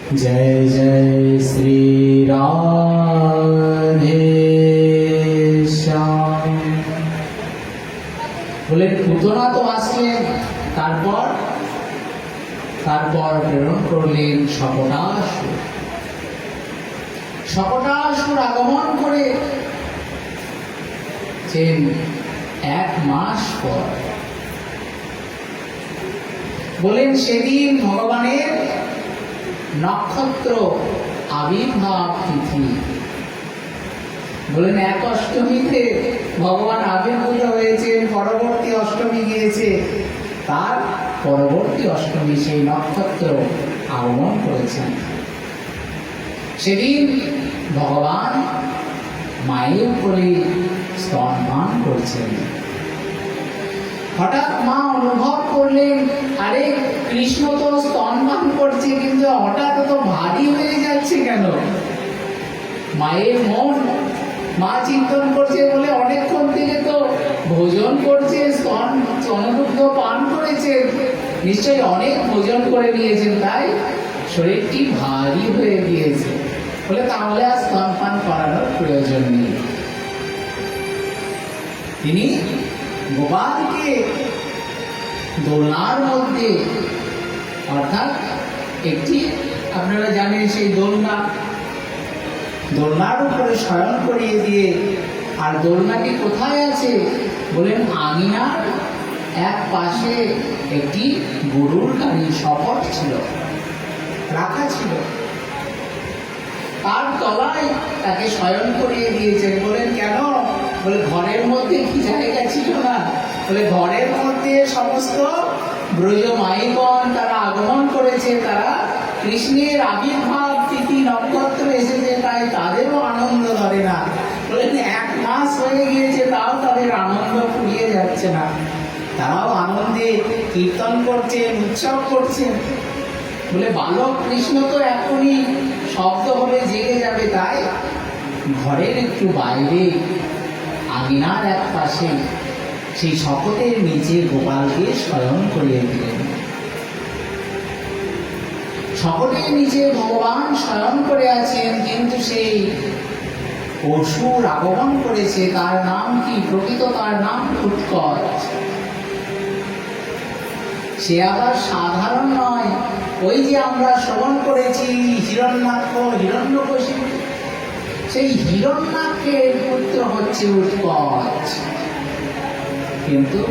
जय जय श्री राधे श्याम। বলে পুতনা তো আসলেন, তারপর প্রেরণ করলেন শকটাসুর। শকটাসুর আগমন করে এক মাস পর বলেন সেদিন ভগবানের নক্ষত্র আবির্ভাব তিথি। বলেন এক অষ্টমীতে ভগবান আবির্ভূত হয়েছেন, পরবর্তী অষ্টমী গিয়েছে, তার পরবর্তী অষ্টমী সেই নক্ষত্র আগমন করেছেন। সেদিন ভগবান মায়ের কোলে স্তনপান করছেন। হঠাৎ মা অনুভব করলেন, আরে কৃষ্ণ তো স্তনপান করছে, কিন্তু হঠাৎ তো ভারী হয়ে যাচ্ছে কেন? মায়ের মন, মা চিন্তন করছে, বলে অনেকক্ষণ থেকে তো ভোজন করছে, স্তনদুগ্ধ পান করেছে, নিশ্চয়ই অনেক ভোজন করে নিয়েছেন, তাই শরীরটি ভারী হয়ে গিয়েছে। বলে তাহলে আর স্তনপান করানোর প্রয়োজন নেই। তিনি গোপালকে দোলনার মধ্যে, অর্থাৎ একটি, আপনারা জানেন সেই দোলনার উপরে শয়ন করিয়ে দিয়ে, আর দোলনাটি কোথায় আছে? বলেন আঙিনার এক পাশে একটি গরুর গাড়ি শপথ ছিল, রাখা ছিল, তার তলায় তাকে শয়ন করিয়ে দিয়েছেন। বলেন কেন? বলে ঘরের মধ্যে কি জায়গা ছিল না? বলে ঘরের মধ্যে সমস্ত ব্রজ মাইগণ তারা আগমন করেছে, তারা কৃষ্ণের আবির্ভাব তিথি নক্ষত্র এসেছে, তাই তাদেরও আনন্দ ধরে না। বলেন এক মাস হয়ে গিয়েছে, তাও তাদের আনন্দ ফুরিয়ে যাচ্ছে না, তারাও আনন্দে কীর্তন করছেন, উৎসব করছেন। বলে বালক কৃষ্ণ তো এখনই শব্দ হলে জেগে যাবে, তাই ঘরের একটু বাইরে আঙিনার এক পাশে সেই শপথের নিচে গোপালকে শয়ন করিয়ে দিলেন। শপথের নিচে ভগবান শয়ন করে আছেন, কিন্তু সেই অসুর আগমন করেছে। তার নাম কি? প্রকৃত তার নাম উৎকট। সে আবার সাধারণ নয়, ওই যে আমরা শ্রবণ করেছি হিরণ্যাক্ষ, হিরণ্যকশিপু, সেই হিরণ্যাক্ষের পুত্র হচ্ছে উৎকট। কিন্তু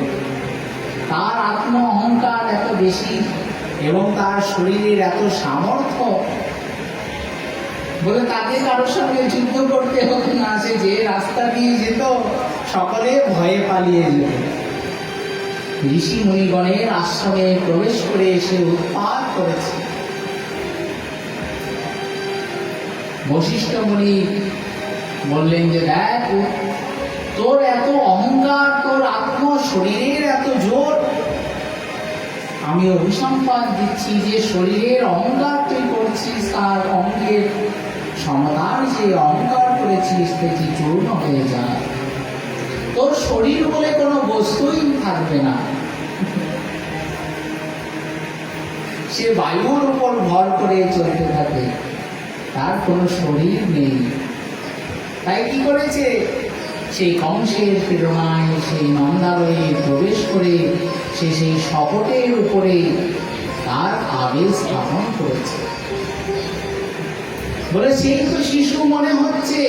তার আত্ম অহংকার এত বেশি এবং তার শরীরের এত সামর্থ্য, বলে তাকে কারোর সঙ্গে যুদ্ধ করতে হতো না। সে যে রাস্তা দিয়ে যেত সকলে ভয়ে পালিয়ে যেত। ঋষি মুনিগণের আশ্রমে প্রবেশ করে সে উৎপাত করেছে। বশিষ্ঠ মুনি বললেন যে দেখ, তোর এত অহংকার, তোর আত্ম শরীরের এত জোর, আমি অভিসম্পাদ দিচ্ছি যে শরীরের অহংকার তুই করছিস, তার অঙ্গের সমতার যে অহংকার করেছিস সেটি চূর্ণ হয়ে যায়। তোর শরীর বলে কোনো বস্তুই থাকবে না। সে বায়ুর উপর ভর করে চলতে থাকে, তার কোনো শরীর নেই। তাই কি করেছে? সেই কংসের প্রেরণায় সেই নন্দালয়ে প্রবেশ করে সে সেই শপথের উপরে তার আবেশ স্থাপন করেছে। বলে সেই তো শিশু মনে হচ্ছে,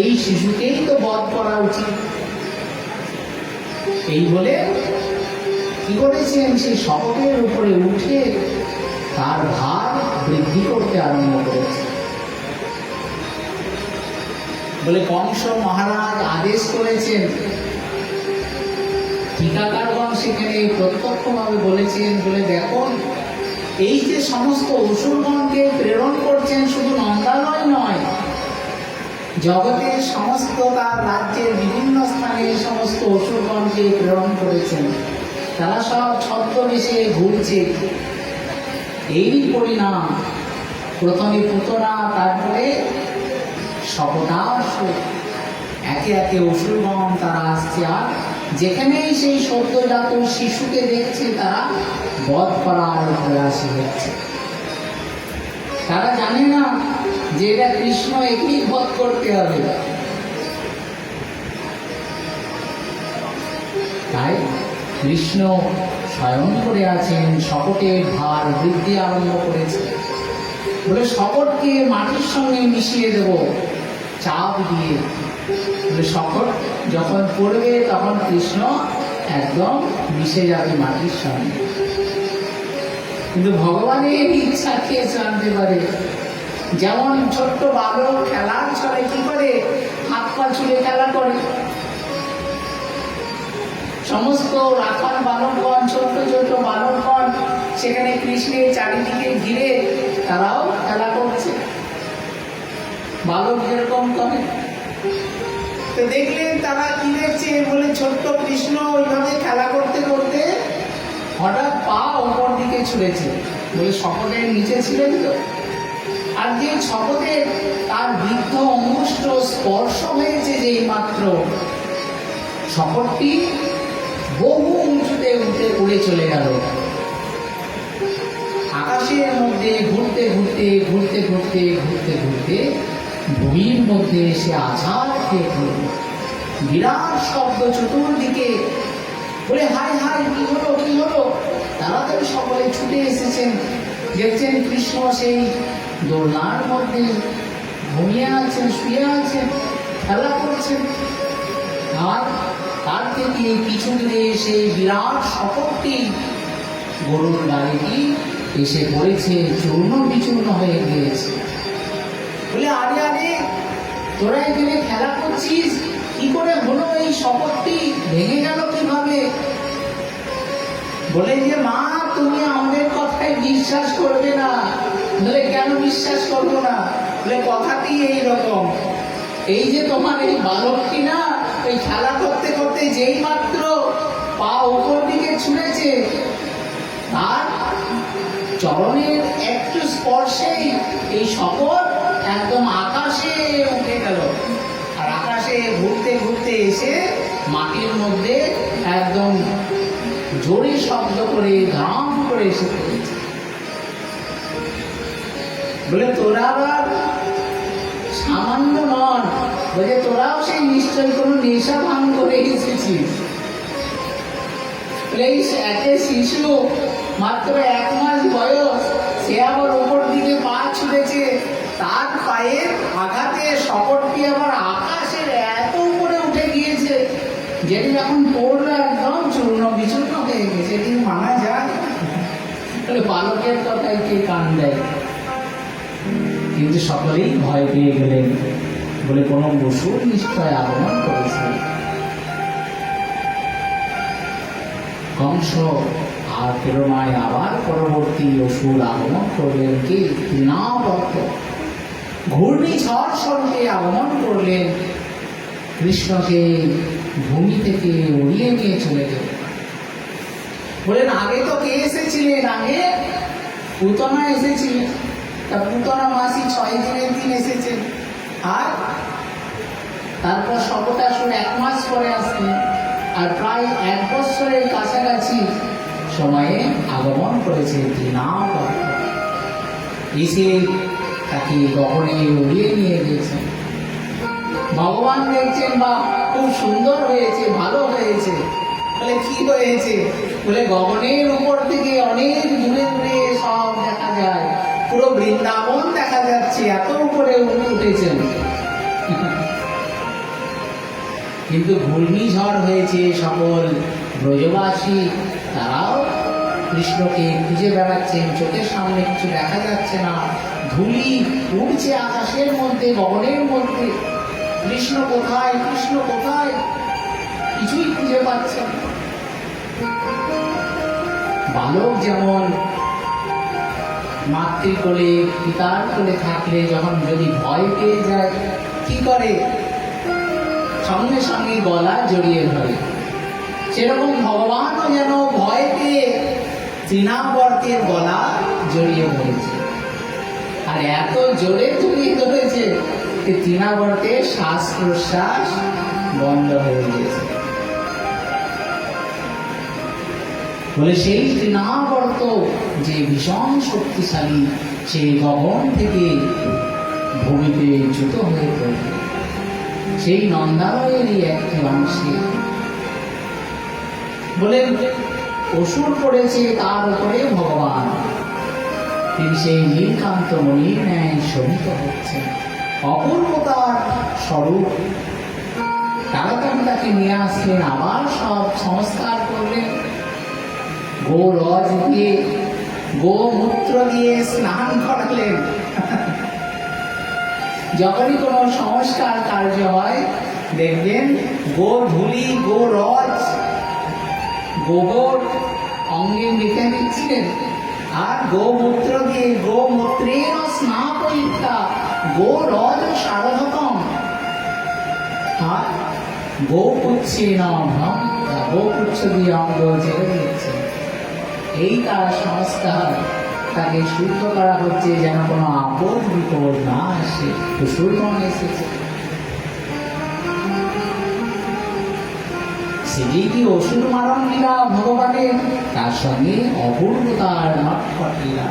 এই শিশুকেই তো বধ করা উচিত। এই বলে কি করেছেন? সেই শপথের উপরে উঠে তার ভার বৃদ্ধি করতে আরম্ভ করেছে। বলে কংস মহারাজ আদেশ করেছেন, টিকাকারগণ সেখানে প্রত্যক্ষভাবে বলেছেন, বলে দেখুন এই যে সমস্ত অসুরগণকে প্রেরণ করছেন, শুধু নন্দালয় নয়, জগতের সমস্ত তার রাজ্যের বিভিন্ন স্থানে সমস্ত অসুরগণকে প্রেরণ করেছেন। তারা সব ছদ্মবেশে ঘুরছে। এই পরিণাম, প্রথমে পুতনা, তারপরে শকটাসুর, একে একে অসুরগণ তারা আসছে। আর যেখানেই সেই সদ্যজাত শিশুকে দেখছে, তারা বধ করার প্রয়াসী হচ্ছে। তারা জানে না যে এটা কৃষ্ণ, একেই বধ করতে হবে। তাই কৃষ্ণ স্বয়ং করে আছেন, শকটের ভার বৃদ্ধি আরম্ভ করেছে বলে শকটকে মাটির সঙ্গে মিশিয়ে দেব চাপ দিয়ে। বলে শকট যখন পড়বে তখন কৃষ্ণ একদম মিশে যাবে মাটির সঙ্গে। কিন্তু ভগবানের ইচ্ছা কে জানতে পারে? যেমন ছোট্ট বালক খেলার ছলে কি করে হাত পা ছুলে খেলা করে, সমস্ত রাখাল বালকগণ, ছোট্ট ছোট্ট বালকগণ সেখানে কৃষ্ণের চারিদিকে ঘিরে তারাও খেলা করছে, বালক যেরকম করে। তো দেখলেন তারা কি দেখছে, বলে ছোট্ট কৃষ্ণ ওইভাবে খেলা করতে করতে হঠাৎ পা ওপর দিকে ছুঁড়েছে। বলে শকটের নিচে ছিলেন তো, আর যে শকটের তার বৃদ্ধ অঙ্গুষ্ঠ স্পর্শ হয়েছে যেই মাত্র, শকটটি বহু উঁচুতে উঠে উড়ে চলে গেল। আকাশের মধ্যে ঘুরতে ঘুরতে ঘুরতে ঘুরতে ঘুরতে ঘুরতে ভূমির মধ্যে এসে আছাড় খেয়ে পড়ল। বিরাট শব্দ চতুর্দিকে, বলে হায় হায় কি হলো কি হলো। তাড়াতাড়ি সকলে ছুটে এসেছেন, দেখছেন কৃষ্ণ সেই দোলনার মধ্যে ঘুমিয়ে আছেন, শুয়ে আছেন, খেলা করছেন। আর তার থেকে পিছু ফিরে সেই বিরাট শকটটি, গরুর গাড়িটি এসে পড়েছে, চূর্ণ বিচূর্ণ হয়ে গিয়েছে। বলে আরে আরে তোরা এখানে খেলা করছিস, কি করে হলো, এই শকটটি ভেঙে গেল কিভাবে? বলে যে মা তুমি আমাদের কথায় বিশ্বাস করবে না। বলে কেন বিশ্বাস করবো না? বলে কথাটি এইরকম, এই যে তোমার এই বালকটি না, এই খেলা করতে করতে যেই মাত্র পা উপর দিকে ছুঁড়েছে, তার চরণের একটু স্পর্শেই এই শকট একদম আকাশে উঠে গেল। আর আকাশে ঘুরতে ঘুরতে এসে মাটির মধ্যে একদম জোরে শব্দ করে ধাম করে এসে পড়েছে। বলে তোরা আবার সামান্য নন, বলে তোরাও সেই নিশ্চয়ই কোনো নেশা ভাঙ করে এসেছিস। একটা শিশু মাত্র 1 মাস বয়স, সে আবার ওপর দিকে পা ছুঁড়েছে, তার পায়ের আঘাতে শকটটি আবার আকাশের এত উপরে উঠে গিয়েছে, যেটি যখন পড়লো একদম চূর্ণ বিচূর্ণ হয়ে গেছে। এটি মানা যায়? বালকের কথায় কে কান দেয়? কিন্তু সকলেই ভয় পেয়ে গেলেন, বলে কোনো অসুর নিশ্চয় আগমন করেছে। কংস আর প্রেরণায় আবার পরবর্তী অসুর আগমন করলেন, কি তৃণাবর্ত ঘূর্ণিঝড় স্বরূপে আগমন করলেন, কৃষ্ণকে ভূমি থেকে উড়িয়ে নিয়ে চলে গেল। বলেন আগে তো কে এসেছিলেন? আগে পুতনা এসেছিলেন। তা পুতনা মাসি 6 দিনের দিন এসেছেন, আর তারপর শকটাসুর 1 মাস পরে আসলেন, আর প্রায় 1 বৎসরের কাছাকাছি সময়ে আগমন করেছে তৃণাবর্ত, এসে তাকে গগনে উড়িয়ে নিয়ে গেছেন। ভগবান দেখছেন বা খুব সুন্দর হয়েছে, ভালো হয়েছে। বলে কি হয়েছে? বলে গগনের উপর থেকে অনেক দূরে দূরে সব দেখা যায়, পুরো বৃন্দাবন দেখা যাচ্ছে, এত উপরে উঠেছেন। কিন্তু ঘূর্ণিঝড় হয়েছে, সকল ব্রজবাসী তারাও কৃষ্ণকে খুঁজে বেড়াচ্ছেন, চোখের সামনে কিছু দেখা যাচ্ছে না, ধূলি উড়ছে আকাশের মধ্যে, গগনের মধ্যে। কৃষ্ণ কোথায়, কৃষ্ণ কোথায়, কিছুই খুঁজে পাচ্ছেন। বালক যেমন মাতৃকোলে পিতার কোলে থাকলে যখন যদি ভয় পেয়ে যায় কি করে, সঙ্গে সঙ্গে গলা জড়িয়ে ধরে, সেরকম ভগবানও যেন ভয় পেয়ে তৃণাবর্তের গলা জড়িয়ে ধরেছে। আর এত জোরে জড়িয়ে ধরেছে যে তৃণাবর্তের শ্বাস প্রশ্বাস বন্ধ হয়ে গেছে। বলে সেই তৃণাবর্ত যে ভীষণ শক্তিশালী, সেই গগন থেকে ভূমিতে চ্যুত হয়ে পড়ল। সেই নন্দালয়েরই একটি অংশে বলেন অসুর পড়েছে, তার উপরে ভগবান তিনি সেই নীলকান্ত মণির ন্যায় শোভিত হচ্ছেন, অপূর্বতার স্বরূপ। তাড়াতাড়ি তাকে নিয়ে আসলেন, আবার সব সংস্কার করলেন, গোরজ দিয়ে গোমূত্র দিয়ে স্নান করালেন। যখনই কোনো সংস্কার কার্য হয় দেখবেন গোধূলি গোরজ গোবর অঙ্গে মেখে দিচ্ছেন, আর গোমূত্র দিয়ে গোমূত্রের স্নাপয়িতা গোরজ সারধকম, আর গোপুচ্ছে গোপুচ্ছ দিয়ে অঙ্গ ছেড়ে দিচ্ছে। এই তার সংস্কার, তাকে শুদ্ধ করা হচ্ছে যেন কোনো আপদ বিপদ না আসে। সুরগণ এসেছে, সেটি কি অসুর মারণ লীলা ভগবানের, তার সঙ্গে অপূর্বতার নটখট লীলা।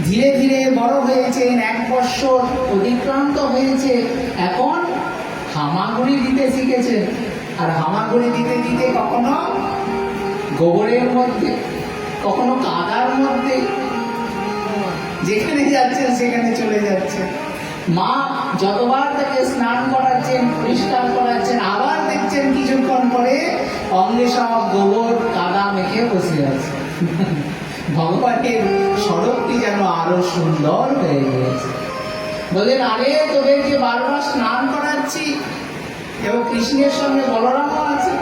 ধীরে ধীরে বড় হয়েছেন, 1 বৎসর অতিক্রান্ত হয়েছে, এখন হামাগুড়ি দিতে শিখেছেন। আর হামাগুড়ি দিতে দিতে কখনো গোবরের মধ্যে, কখনো কাদার মধ্যে, যেখানে যাচ্ছেন সেখানে চলে যাচ্ছে। মা যতবার তাকে স্নান করাচ্ছেন, পরিষ্কার করাচ্ছেন, আবার দেখছেন কিছুক্ষণ পরে অঙ্গে সব গোবর কাদা মেখে বসে আছে। ভগবানের স্বরূপটি যেন আরো সুন্দর হয়ে গিয়েছে। বলেন আরে তোদেরকে বারবার স্নান করাচ্ছি, এবং কৃষ্ণের সঙ্গে বলরামও আছে,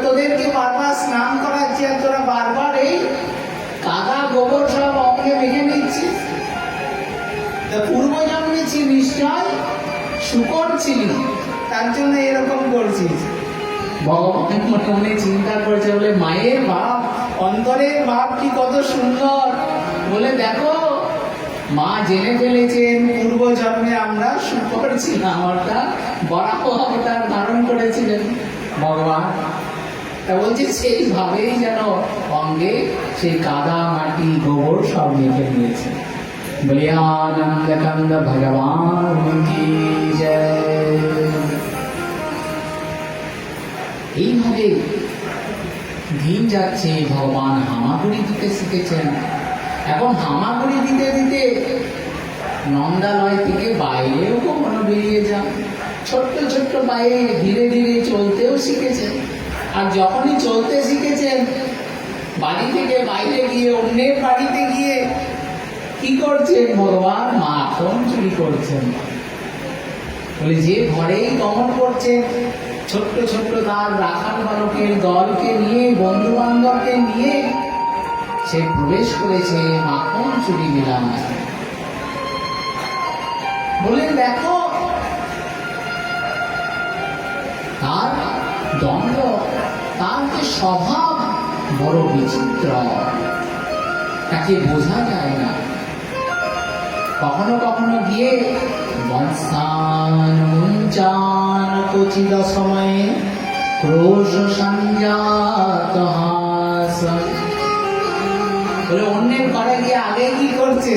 তোদেরকে বারবার স্নান করাচ্ছি আর তোরা বারবার এই কাদা গোবর সব অঙ্গে মেখে নিচ্ছিস। পূর্বজন্মে ছিল নিশ্চয় শুকর ছিলি, তার জন্য এরকম করছিস। ভগবান মনে মনে চিন্তা করেছে, বলে মায়ের ভাব, অন্তরের ভাব কি কত সুন্দর। বলে দেখো মা জেনে ফেলেছেন পূর্ব জন্মে আমরা শুকর ছিলাম, অর্থাৎ বরাহ অবতার ধারণ করেছিলেন ভগবান। তা বলছে সেইভাবেই যেন অঙ্গে সেই কাদা মাটি গোবর সব মেখে নিয়েছে। বলে আনন্দ কান্দ ভগবান কি জয়। এইভাবে দিন যাচ্ছে, ভগবান হামাগুড়ি দিতে শিখেছেন। এখন হামাগুড়ি দিতে দিতে নন্দালয় থেকে বাইরেও কখনো বেরিয়ে যান, ছোট্ট ছোট্ট পায়ে ধীরে ধীরে চলতেও শিখেছেন। আর যখনই চলতে শিখেছেন, বাড়ি থেকে বাইরে গিয়ে অন্যের বাড়িতে গিয়ে কি করছেন, ভগবান মাখন চুরি করছেন। বলে যে ঘরেই গমন করছেন, ছোট্ট ছোট্ট তার রাখাল বালকের দলকে নিয়ে, বন্ধু বান্ধবকে নিয়ে সে প্রবেশ করেছে মাখন চুরি মেলায়। বলে দেখো তার দণ্ড, তার যে স্বভাব বড় বিচিত্র, তাকে বোঝা যায় না। কখনো কখনো গিয়ে বৎসান কচিদ সময়ে ক্রোশ সংজাত হাস। বলে অন্যের ঘরে গিয়ে আগে কি করছে,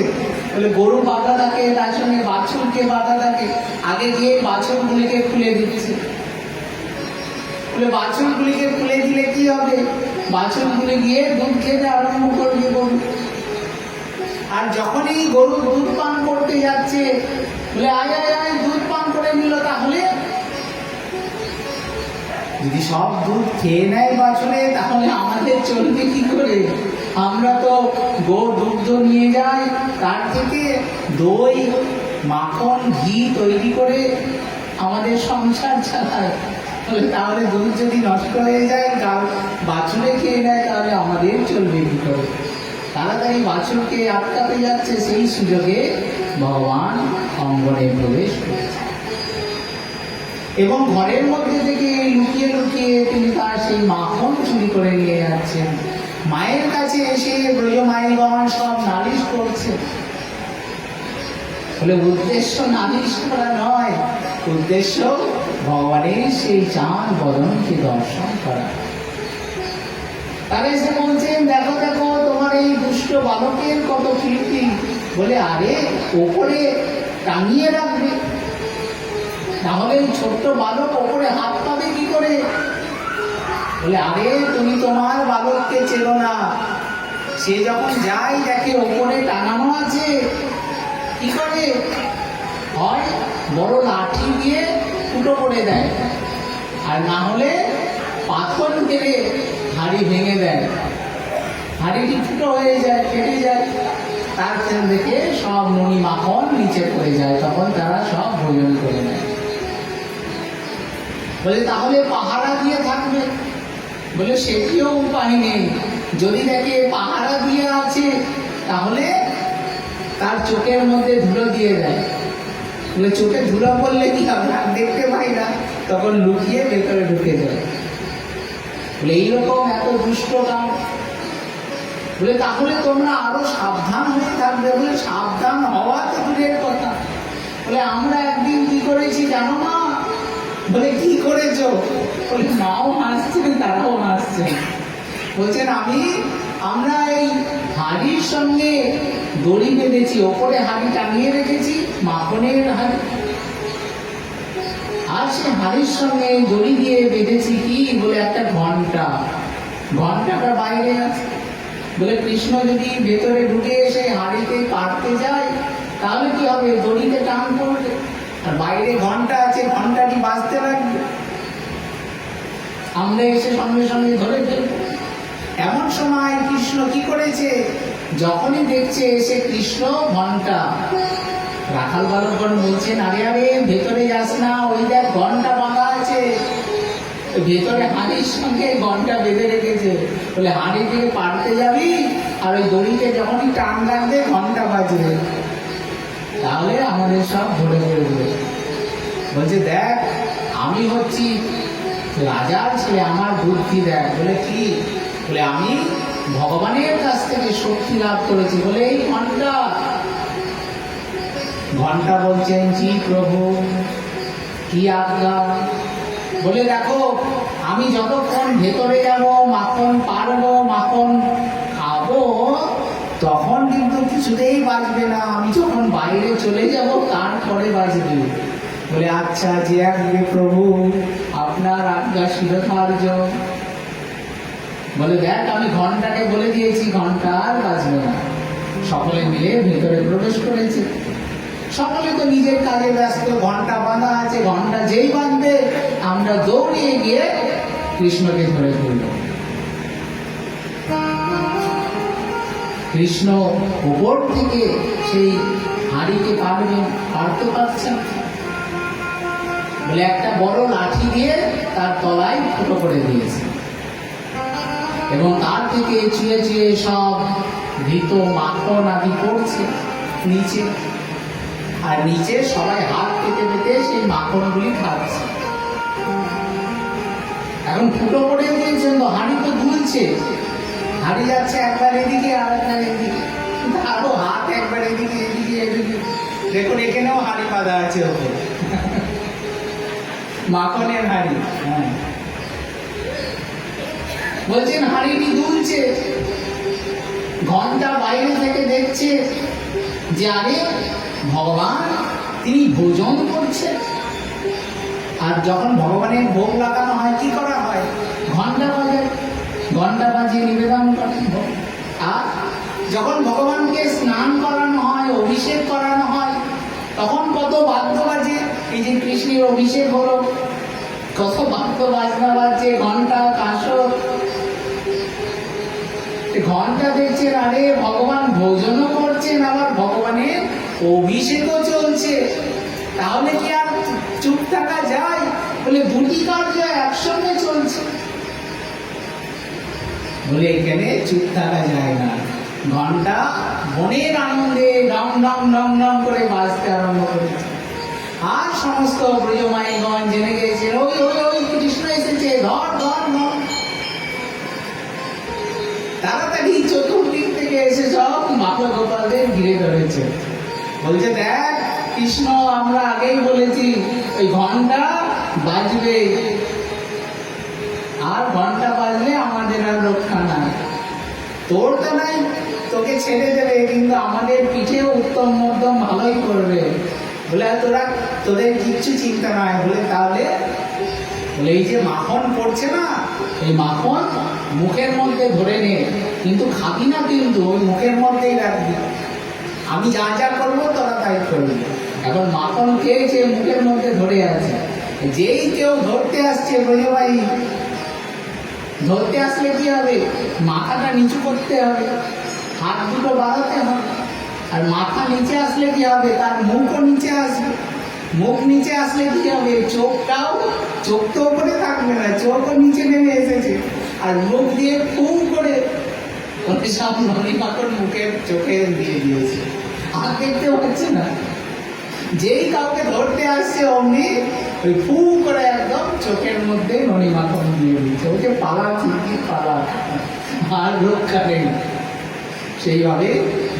বলে গরু বাঁধা থাকে, তার সঙ্গে বাছুরকে বাঁধা থাকে, আগে গিয়ে বাছুরগুলিকে খুলে দিচ্ছে। বলে বাছুরগুলিকে খুলে দিলে কি হবে, বাছুরগুলি গিয়ে দুধ খেতে আরম্ভ করবে গরু। আর যখনই গরু দুধ পান করতে যাচ্ছে, বলে আয় আয় আয় দুধ পান করে নিল, তাহলে যদি সব দুধ খেয়ে নেয় বাছুরে, তাহলে আমাদের চলবে কি করে? আমরা তো দুগ্ধ নিয়ে যাই, তার থেকে দই মাখন ঘি তৈরি করে আমাদের সংসার চালায়। তাহলে দুধ যদি নষ্ট হয়ে যায়, বাছুরে খেয়ে নেয়, তাহলে আমাদের চলবে কি করে? তাড়াতাড়ি বাছুরকে আটকাতে যাচ্ছে, সেই সুযোগে ভগবান অঙ্গনে প্রবেশ করেছে এবং ঘরের মধ্যে থেকে লুকিয়ে লুকিয়ে তিনি তার সেই মাখন চুরি করে নিয়ে যাচ্ছেন। মায়ের কাছে এসে ব্রজমাইগণ সব নালিশ করছে। বলে উদ্দেশ্য নালিশ করা নয়, উদ্দেশ্য ভগবানের সেই চাঁদ বদনকে দর্শন করা। তাহলে সে বলছেন দেখো দেখো তোমার এই দুষ্ট বালকের কত কীর্তি। বলে আরে ওপরে টাঙিয়ে রাখবে, তাহলে এই ছোট্ট বালক ওপরে হাত পাবে কি করে? বলে আরে তুমি তোমার বালককে চেনো না, সে যখন যায় দেখে ওপরে টাঙানো আছে, কি করে? হয় বড় লাঠি দিয়ে ফুটো করে দেয়, আর না হলে পাথর ফেলে হাঁড়ি ভেঙে দেয়, হাঁড়িটি ফুটো হয়ে যায়, ফেটে যায়, তার থেকে সব মণি মাখন নিচে পড়ে যায়, তখন তারা সব ভোজন করে নেয়। বলে তাহলে পাহারা দিয়ে থাকবে? বলে সেটিও উপায় নেই, যদি দেখে পাহারা দিয়ে আছে তাহলে তার চোখের মধ্যে ধুলো দিয়ে দেয়। বলে চোখে ধুলো পড়লে কি হবে, আর দেখতে পাই না, তখন লুকিয়ে ভেতরে ঢুকে যায়। বলে এইরকম এত দুষ্ট কাম। বলে তাহলে তোমরা আরো সাবধান হয়ে থাকবে। বলে সাবধান হওয়া তো দূরের কথা, বলে আমরা একদিন কি করেছি জানো না? বলে কি করেছো? বলে মাও হাসছেন, তারাও হাসছেন। বলছেন আমরা এই হাড়ির সঙ্গে দড়ি বেঁধেছি, ওপরে হাড়ি টাঙিয়ে রেখেছি, মাখনের হাড়ি, আর সে হাড়ির সঙ্গে দড়ি দিয়ে বেঁধেছি কি? বলে একটা ঘন্টা, ঘন্টাটা বাইরে আছে। বলে কৃষ্ণ যদি ভেতরে ঢুকে এসে হাড়িতে কাটতে যায় তাহলে কি হবে? দড়িতে টান পড়বে, আর বাইরে ঘন্টা আছে, ঘন্টাটি বাজতে লাগবে, আমরা এসে সঙ্গে সঙ্গে ধরে ফেলব। এমন সময় কৃষ্ণ কি করেছে? যখনই দেখছে এসে কৃষ্ণ ঘন্টা, রাখাল বালকগণ বলছেন আরে আরে ভেতরে যাস না, ওই দেখ ঘন্টা বাঁধা আছে, ভেতরে হাঁড়ির সঙ্গে ঘন্টা বেঁধে রেখেছে। বলে হাঁড়ি থেকে পাড়তে যাবি আর ওই দড়িতে যখনই টান লাগবে ঘন্টা বাজবে, তাহলে আমাদের সব ধরে ফেলবে। বলছে দেখ আমি হচ্ছি রাজার ছেলে, আমার বুদ্ধি দেখ। বলে কি? বলে আমি ভগবানের কাছ থেকে শক্তি লাভ করেছি। বলে এই ঘন্টা। ঘন্টা বলছেন জি প্রভু, কি আজ্ঞা? বলে দেখো আমি যতক্ষণ ভেতরে যাব, মাখন পারবো, মাখন খাবো, তখন কিন্তু কিছুতেই বাজবে না, আমি যখন বাইরে চলে যাব তারপরে বাজবে। বলে আচ্ছা যে আজ্ঞে প্রভু, আপনার আজ্ঞা শিরোধার্য। বলে দেখ আমি ঘন্টাকে বলে দিয়েছি ঘন্টা আর বাজবে না। সকলে মিলে ভেতরে প্রবেশ করেছে, সকলে তো নিজের কাজে ব্যস্ত, ঘন্টা বাঁধা আছে, ঘন্টা যেই বাঁধবে আমরা দৌড়িয়ে গিয়ে কৃষ্ণকে ধরে ফেলব। কৃষ্ণ উপর থেকে সেই হাঁড়িকে পারতে পারছেন। বলে একটা বড় লাঠি দিয়ে তার তলায় ফুটো করে দিয়েছে, এবং তার থেকে চুয়ে চুয়ে সব ঘৃত মাখন আদি পড়ছে নিচে, আর নিচে সবাই হাত পেতে পেতে সেই মাখনগুলি খাচ্ছে। এখন ফুটো করে দিয়েছেন তো, হাঁড়ি তো দুলছে, হাঁড়ি যাচ্ছে একবার এদিকে আর একবার এদিকে, আরো হাত একবার এদিকে এদিকে এদিকে। দেখুন এখানেও হাঁড়ি বাঁধা আছে ওপরে, মাখনের হাঁড়ি। হ্যাঁ বলছেন হাঁড়িটি দুলছে, ঘন্টা বাইরে থেকে দেখছে যে আরে ভগবান তিনি ভোজন করছেন। আর যখন ভগবানের ভোগ লাগানো হয় কি করা হয়? ঘন্টা বাজে, ঘন্টা বাজিয়ে নিবেদন করেন। আর যখন ভগবানকে স্নান করানো হয়, অভিষেক করানো হয়, তখন কত বাদ্য বাজে। এই যে কৃষ্ণের অভিষেক হলো, কত বাদ্য বাজনা বাজছে, ঘন্টা কাঁসর। ঘন্টা দেখছেন আরে ভগবান ভোজনও করছেন, আবার ভগবানের অভিষেকও চলছে, তাহলে কি আর চুপ থাকা যায়? বলে দুটি কার্য একসঙ্গে চলছে। বলে এখানে চুপ থাকা যায় না, ঘন্টা মনের আনন্দে ডং ডং ডং ডং করে বাজতে আরম্ভ করেছে। আর সমস্ত ব্রজমাইগণ জেনে গেছেন ওই ওই ওই কৃষ্ণ এসেছে, ধর ধর ধর। তাড়াতাড়ি চতুর্দিক থেকে এসে সব মাখো গোপালদের ঘিরে ধরেছে। বলছে দেখ কৃষ্ণ, আমরা আগেই বলেছি ওই ঘন্টা বাজবে, আর ঘন্টা বাজলে আমাদের আর রক্ষা নাই। তোর তো নাই, তোকে ছেড়ে দেবে, কিন্তু আমাদের পিঠেও উত্তম মধ্যম ভালোই করবে। বলে তোরা, তোদের কিচ্ছু চিন্তা নাই। বলে তাহলে বলে এই যে মাখন পড়ছে না, এই মাখন মুখের মধ্যে ধরে নে, কিন্তু খাবি না, কিন্তু ওই মুখের মধ্যেই রাখবি। আমি যা যা করবো তোরা তাই করবি। এখন মাখন খেয়েছে, মুখের মধ্যে ধরে আছে। যেই কেউ ধরতে আসছে, বলে ভাই ধরতে আসলে কি হবে, মাথাটা নিচু করতে হবে, হাত দুটো বাড়াতে হবে। আর মাথা নিচে আসলে কি হবে, তার মুখও নিচে আসবে। মুখ নিচে আসলে কি হবে, চোখ তো উপরে থাকবে না, চোখও নিচে নেমে এসেছে। আর মুখ দিয়ে ফুঁ করে সব ননি মাখন মুখের চোখে দিয়ে দিয়েছে, আর দেখতে পাচ্ছে না। যেই কাউকে ধরতে আসছে অমনি ওই ফু করে একদম চোখের মধ্যে ননি মাখন দিয়ে দিচ্ছে। ওকে পালা, ঠিকই পালা, আর রক্ষা নেই। সেইভাবে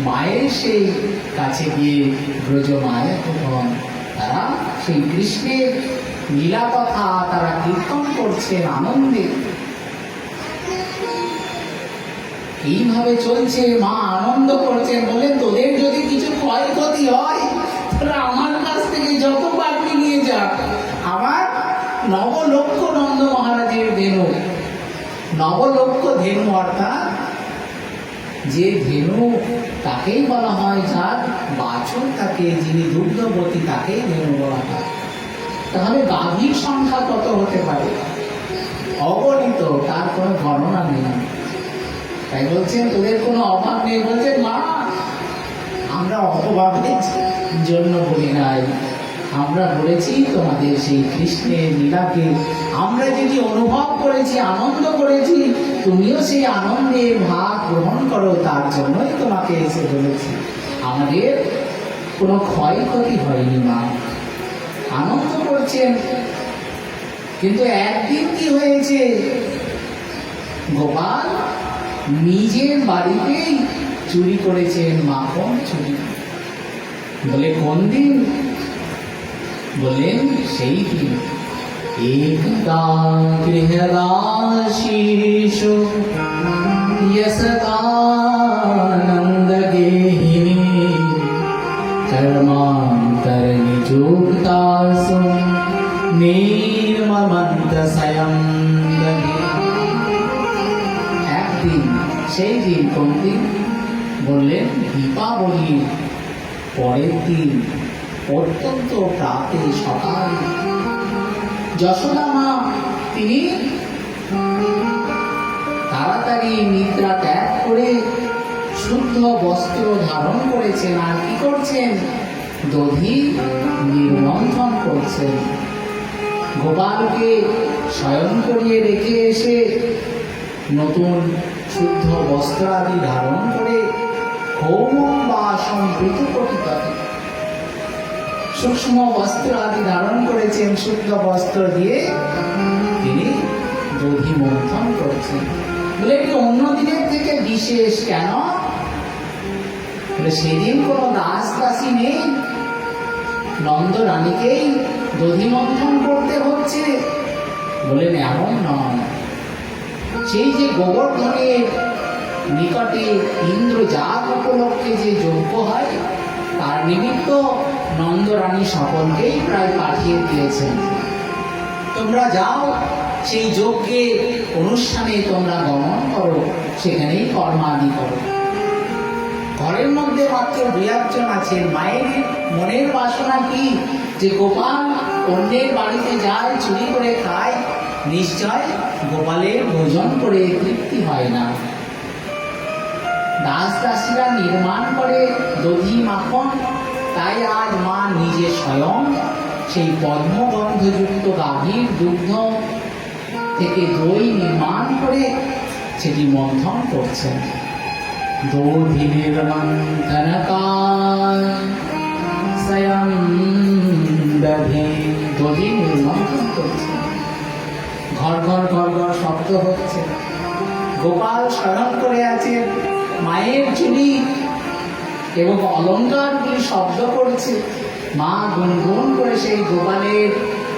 মায়ের সেই কাছে গিয়ে ব্রজ মায়ের তখন তারা সেই কৃষ্ণের লীলা কথা তারা কীর্তন করছেন আনন্দে। এইভাবে চলছে, মা আনন্দ করছেন। বলে তোদের যদি কিছু ক্ষয়ক্ষতি হয়, তাহলে আমার কাছ থেকে যত পারবি নিয়ে যা। আমার নবলক্ষ নন্দ মহারাজের ধেনু, নবলক্ষ ধেনু অর্থাৎ যে ধেনু তাকেই বলা হয়, যার বাছুর থাকে, যিনি দুগ্ধবতী, তাকেই ধেনু বলা হয়। তাহলে গাভীর সংখ্যা কত হতে পারে, অগণিত, তার কোনো গণনা নেই। তাই বলছেন তোদের কোনো অভাব নেই। বলছেন মা, আমরা অভাবের জন্য বলি নাই, আমরা বলেছি তোমাদের সেই কৃষ্ণের লীলাকে আমরা যদি অনুভব করেছি, আনন্দ করেছি, তুমিও সেই আনন্দের ভাগ গ্রহণ করো, তার জন্যই তোমাকে এসে বলেছি। আমাদের কোনো ক্ষয়ক্ষতি হয়নি মা, আনন্দ করছেন। কিন্তু একদিন কি হয়েছে, গোপাল নিজের বাড়িতেই চুরি করেছেন মাখন, চুরি। বলে কোন দিন, বলেন সেই দিন একদা গৃহদাসীষু यशदानंद गेहिनी कर्मांतर निजुक्तासु निर्ममन्त स्वयं একদিন, সেই দিন কোন দিন, বললেন দীপাবলির পরের দিন, অত্যন্ত প্রাতে সকাল। যশোদা মা তিনি তাড়াতাড়ি নিদ্রা ত্যাগ করে শুদ্ধ বস্ত্র ধারণ করেছেন। আর কি করছেন, দধি নির্মন্থন করছেন। গোপালকে শয়ন করিয়ে রেখে এসে নতুন শুদ্ধ বস্ত্র আদি ধারণ করে হৌম বা সম্পৃতপঠিত সূক্ষ্ম বস্ত্র আদি ধারণ করেছেন। শুদ্ধ বস্ত্র দিয়ে তিনি দধি মন্থন করছেন। বলে এটি অন্য দিনের থেকে বিশেষ কেন, বলে সেদিন কোনো দাস দাসী নেই, নন্দ রানীকেই দধি মন্থন করতে হচ্ছে। বলেন এমন নয়, সেই যে গোবর্ধনের নিকটে ইন্দ্রজাত উপলক্ষে যে যজ্ঞ হয়, তার নিমিত্ত নন্দ রানী সকলকেই প্রায় পাঠিয়ে দিয়েছেন। তোমরা যাও, সেই যজ্ঞে অনুষ্ঠানে তোমরা গমন করো, সেখানেই কর্মাদি করো। ঘরের মধ্যে মাত্র 2-1 জন আছেন। মায়ের মনের বাসনা কি, যে গোপাল অন্যের বাড়িতে যায়, চুরি করে খায়, নিশ্চয় গোপালের ভোজন করে তৃপ্তি হয় না। দাস দাসীরা নির্মাণ করে দধি মাখন, তাই আজ মা নিজে স্বয়ং সেই পদ্মগন্ধযুক্ত গাভীর দুগ্ধ থেকে দই নির্মাণ করে সেটি মন্থন করছেন। দধি নির্মন্থনকাল স্বয়ং দধি, দধি নির্মন্থন করছেন। ঘর ঘর ঘর ঘর শব্দ হচ্ছে। গোপাল শয়ন করে আছেন, মায়ের চুড়ি এবং অলঙ্কারগুলি শব্দ করছে। মা গুনগুন করে সেই গোপালের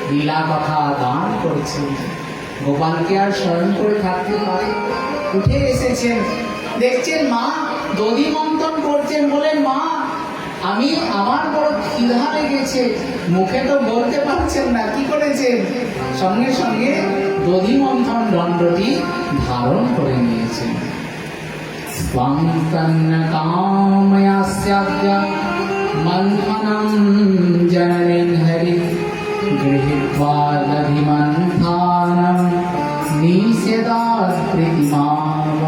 লীলা কথা গান করছেন। গোপালকে আর শয়ন করে থাকতে পারে, উঠে এসেছেন, দেখছেন মা দধি মন্থন করছেন, বলেন মা আমি আমার বড় খিদা লেগেছে, মুখে তো বলতে পারছেন না, কি করেছেন? সঙ্গে সঙ্গে দধি মন্থন দণ্ডটি ধারণ করে নিয়েছেন। মন্থনম জননীং হরি গৃহীত্বা দধি মন্থনম নিষেধাৎ প্রীতিমাবহ।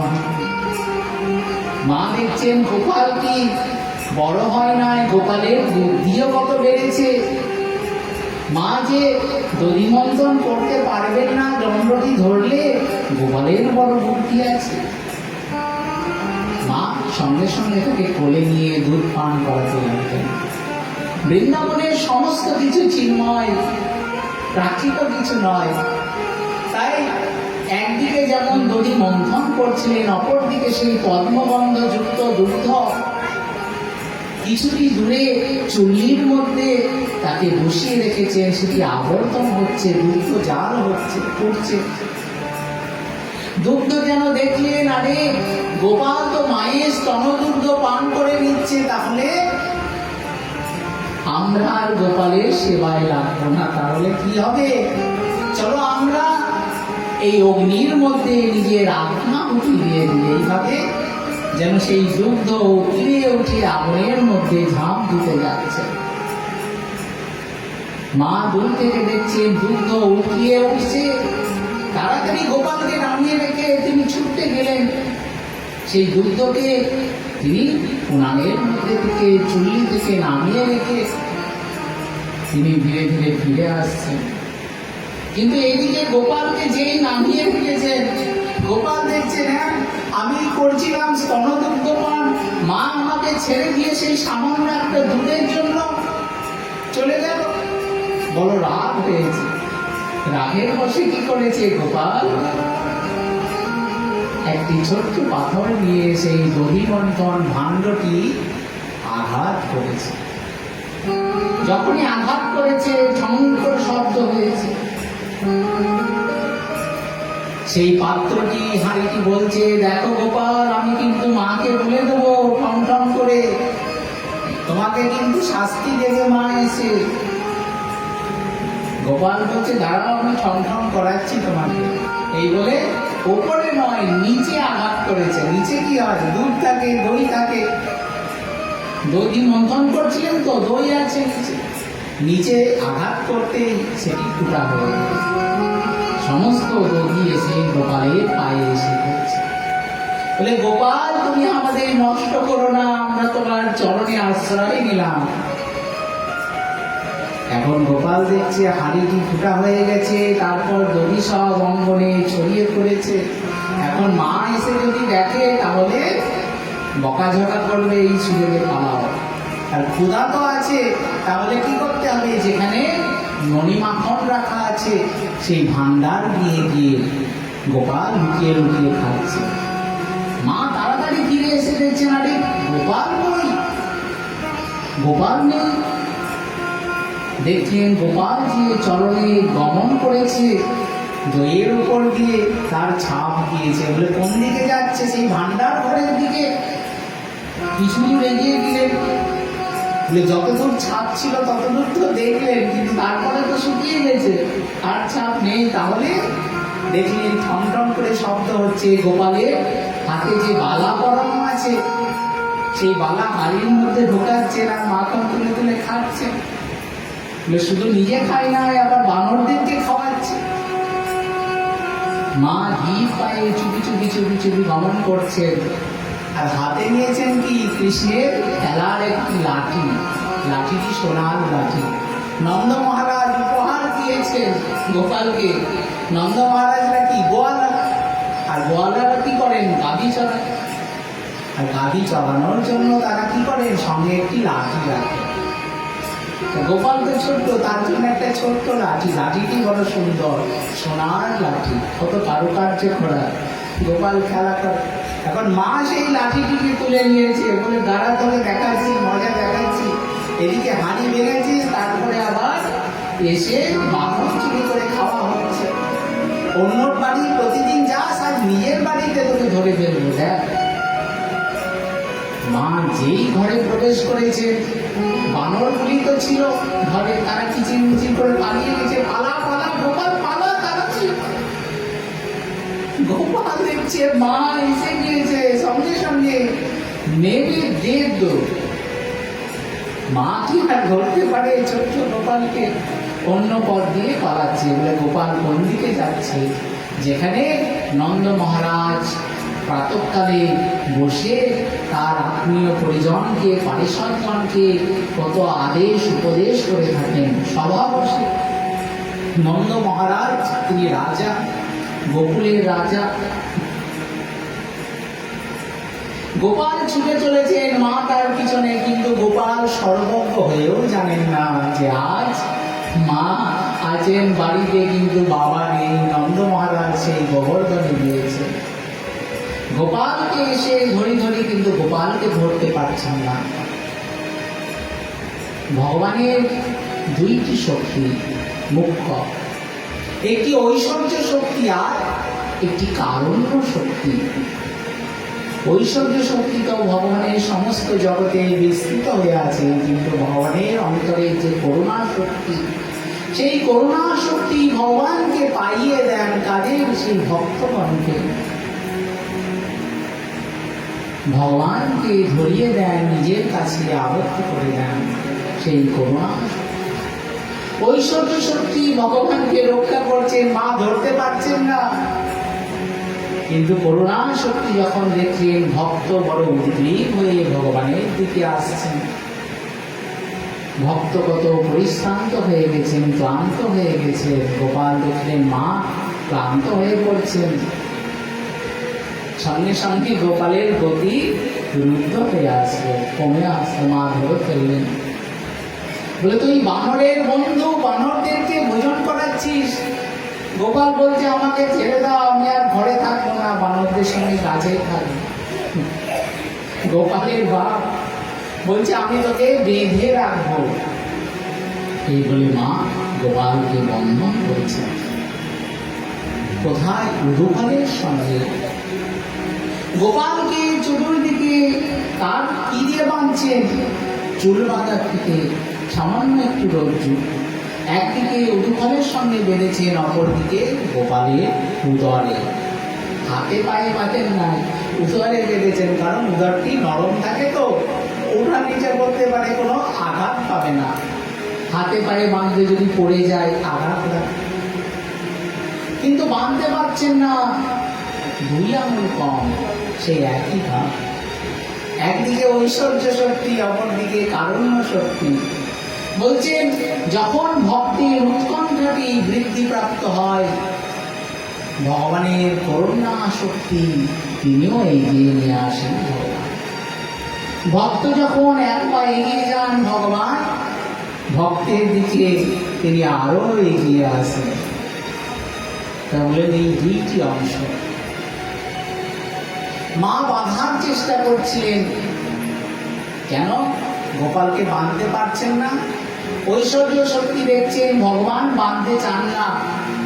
মা দেখছেন গোপাল কি বড় হয় নাই, গোপালের বুদ্ধিও কত বেড়েছে। মা যে দধি মন্থন করতে পারবেন না, দণ্ডটি ধরলে গোপালের বড় বুদ্ধি আছে। মা সঙ্গে সঙ্গে তাকে কোলে নিয়ে দুধ পান করাতে লাগলেন। বৃন্দাবনের সমস্ত কিছু চিন্ময়, প্রাকৃত কিছু নয়। তাই একদিকে যেমন দধি মন্থন করছিলেন, অপরদিকে সেই পদ্মগন্ধ যুক্ত দুগ্ধ কিছুটি দূরে চুল্লির মধ্যে তাকে বসিয়ে রেখেছেন, সেটি আবর্তন হচ্ছে, দুগ্ধ জাল হচ্ছে, ফুটছে। দুগ্ধ যেন দেখলেন, আরে গোপাল তো মায়ের স্তনদুগ্ধ পান করে নিচ্ছে, তাহলে আমরা আর গোপালের সেবায় লাগবো না, তাহলে কি হবে? চলো আমরা এই অগ্নির মধ্যে নিজের আত্মাহুতি দিয়ে দিই। এইভাবে যেন সেই দুগ্ধ উঠে উঠে আগুনের মধ্যে ঝাঁপ দিতে যাচ্ছে। মা দূর থেকে দেখছেন দুগ্ধ উঠিয়ে উঠছে, তাড়াতাড়ি গোপালকে নামিয়ে রেখে তিনি ছুটতে গেলেন। সেই দুগ্ধকে তিনি উনানের মধ্যে থেকে, চুল্লি থেকে নামিয়ে রেখে তিনি ধীরে ধীরে ফিরে আসছেন। কিন্তু এদিকে গোপালকে যেই নামিয়ে রেখেছেন, গোপাল দেখছেন হ্যাঁ আমি করছিলাম স্তনদুগ্ধ পান, মা আমাকে ছেড়ে দিয়ে সেই সামান্য একটা দুধের জন্য চলে গেল। বড় রাগ হয়েছে। রাগের বসে কি করেছে গোপাল? একটি ছোট্ট পাথর নিয়ে সেই দধি মন্থন ভাণ্ডটি আঘাত করেছে। যখনই আঘাত করেছে ঠং করে শব্দ হয়েছে। সেই পাত্রটি, হাঁড়িটি বলছে, দেখো গোপাল আমি কিন্তু মাকে বলে দেবো ঠং ঠং করে, তোমাকে কিন্তু শাস্তি দেবে মা এসে। গোপাল বলছে দাঁড়াও আমি ঠং ঠং করাচ্ছি তোমাকে। এই বলে ওপরে নয় নিচে আঘাত করেছে। নিচে কি হয়? দুধ থাকে, দই থাকে। দধি মন্থন করছিলেন তো, দই আছে নিচে। নিচে আঘাত করতেই সেটি ফুটা হয়ে গেছে। সমস্ত দধি এসে গোপালের পায়ে এসে পড়ছে। বলে গোপাল তুমি আমাদের নষ্ট করো না, আমরা তোমার চরণে আশ্রয় নিলাম। এখন গোপাল দেখছে হাঁড়িটি ফুটা হয়ে গেছে, তারপর দধি সব অঙ্গনে ছড়িয়ে পড়েছে। এখন মা এসে যদি দেখে তাহলে বকাঝকা করবে, এই সুযোগে পালাও। আর ক্ষুধা তো আছে, তাহলে কি করতে হবে? যেখানে ননি মাখন রাখা আছে সেই ভান্ডার দিয়ে গিয়ে গোপাল লুকিয়ে লুকিয়ে খাচ্ছে। মা তাড়াতাড়ি ফিরে এসে দেখছেন আরে গোপাল কই? গোপাল নেই। দেখলেন গোপাল যে চরণে গমন করেছে, দইয়ের উপর দিয়ে তার ছাপ গিয়েছে। বলে কোন দিকে যাচ্ছে? সেই ভান্ডার ঘরের দিকে। কিছু দূর এগিয়ে দিলেন, বলে যতদূর ছাপ ছিল ততদূর তো দেখলেন, কিন্তু তারপরে তো শুকিয়ে গেছে, আর ছাপ নেই। তাহলে দেখলেন ঠং ঠং করে শব্দ হচ্ছে। গোপালের হাতে যে বালা পরানো আছে সেই বালা হাড়ির মধ্যে ঢোকাচ্ছেন আর মাখন তুলে তুলে খাচ্ছেন। শুধু নিজে খায় না, আবার বানরদেরকে খাওয়াচ্ছে। মা ঘি পায়ে চুপি চুপি চুপি চুপি গমন করছেন। আর হাতে নিয়েছেন কি? কৃষ্ণের খেলার একটি লাঠি। লাঠিটি সোনার লাঠি। নন্দ মহারাজ উপহার দিয়েছেন গোপালকে। নন্দ মহারাজরা কি গোয়ালা, আর গোয়ালারা কি করেন? গাভী চড়ায়। আর গাভী চড়ানোর জন্য তারা কি করেন? সঙ্গে একটি লাঠি রাখেন। গোপাল তো ছোট্ট, তার জন্য একটা ছোট্ট লাঠি। লাঠিটি বড় সুন্দর, সোনার লাঠি, কত কারুকার্য করা। গোপাল খেলা করে। এখন মা সেই লাঠিটিকে তুলে নিয়েছে। বলে দাঁড়া তোকে দেখাচ্ছি, মজা দেখাচ্ছি। এদিকে হাঁড়ি বেড়েছিস, তারপরে আবার এসে মাখন চুরি করে খাওয়া হচ্ছে। অন্যর বাড়ি প্রতিদিন যাস, আর নিজের বাড়িতে তোকে ধরে ফেলবো। দেখ মা যেই ঘরে প্রবেশ করেছে, বানরগুলি তো ছিল ঘরে, তারা কিচিরমিচির করে পালিয়ে গেছে, পালা পালা গোপাল পালা, তারা গোপাল দেখছে মা এসে গিয়েছে, সঙ্গে সঙ্গে নেবে দেব দৌড়। মা কি আর ধরতে পারে ছোট্ট গোপালকে, অন্য পথ দিয়ে পালাচ্ছে। বলে গোপাল কোন দিকে যাচ্ছে? যেখানে নন্দ মহারাজ প্রাতঃকালে বসে তার আত্মীয় পরিজনকে, পারিষদগণকে কত আদেশ উপদেশ করে থাকেন সভা বসে। নন্দ মহারাজ তিনি রাজা, গোকুলের রাজা। গোপাল ছুটে চলেছেন মা তার পিছনে, কিন্তু গোপাল সর্বজ্ঞ হয়েও জানেন না যে আজ মা আছেন বাড়িতে, কিন্তু বাবা নেই। নন্দ মহারাজ সেই গোবর্ধনে দিয়েছে। গোপালকে এসে ধরি ধরি, কিন্তু গোপালকে ধরতে পারছেন না। ভগবানের দুইটি শক্তি মুখ্য, একটি ঐশ্বর্য শক্তি আর একটি কারণ্য শক্তি। ঐশ্বর্য শক্তি তো ভগবানের সমস্ত জগতে বিস্তৃত হয়ে আছে, কিন্তু ভগবানের অন্তরে যে করুণা শক্তি, সেই করুণা শক্তি ভগবানকে পাইয়ে দেন কাদের? সেই ভক্তগণকে। ভগবানকে ধরিয়ে দেন, নিজের কাছে আবদ্ধ করে দেন সেই করুণা। ঐশ্বর্য শক্তি ভগবানকে রক্ষা করছেন, মা ধরতে পারছেন না। কিন্তু করুণা শক্তি যখন দেখলেন ভক্ত বড় উদ্গ্রীব হয়ে ভগবানের দিকে আসছেন, ভক্ত কত পরিশ্রান্ত হয়ে গেছেন, ক্লান্ত হয়ে গেছে, গোপাল দেখলেন মা ক্লান্ত হয়ে পড়ছেন, সঙ্গে সঙ্গে গোপালের গতি রুদ্ধ হয়ে আসলো, কমে আসলো। মা ধরে ফেললেন। বলে তুই বানরের বন্ধু, বানরদেরকে ভোজন করাচ্ছিস। গোপাল বলছে আমাকে ছেড়ে দাও, আমি আর ঘরে থাকবো না, বানরদের সঙ্গে গাছেই থাকবো। গোপালের বাপ বলছে আমি তোকে বেঁধে রাখবো। এই বলে মা গোপালকে বন্ধন করেছে। কোথায়? উদুফলের সঙ্গে। গোপালকে চতুর্দিকে তার কি দিয়ে বাঁধছেন? চুল বাঁধা থেকে সামান্য একটু রজ্জু, একদিকে উদুফলের সঙ্গে বেঁধেছেন, অপরদিকে গোপালের উদরে। হাতে পায়ে বাঁধেন নাই, উদরে বেঁধেছেন, কারণ উদরটি নরম থাকে তো, ওটা নিচে করতে পারে, কোনো আঘাত পাবে না। হাতে পায়ে বাঁধলে যদি পড়ে যায় আঘাত লাগে। কিন্তু বাঁধতে পারছেন না, দুই আঙুল কম, সেই একই ভাব। একদিকে ঐশ্বর্য শক্তি, অপরদিকে কারুণ্য শক্তি। বলছেন যখন ভক্তির উৎকণ্ঠাটি বৃদ্ধিপ্রাপ্ত হয়, ভগবানের করুণা শক্তি তিনিও এগিয়ে নিয়ে আসেন ভগবান। ভক্ত যখন এক পা এগিয়ে যান, ভগবান ভক্তের দিকে তিনি আরো এগিয়ে আসেন। তাহলে এই দুইটি অংশ। মা বাঁধার চেষ্টা করছিলেন, কেন? গোপালকে বাঁধতে পারছেন না। ঐশ্বর্য শক্তি দেখছেন ভগবান বাঁধতে চান না,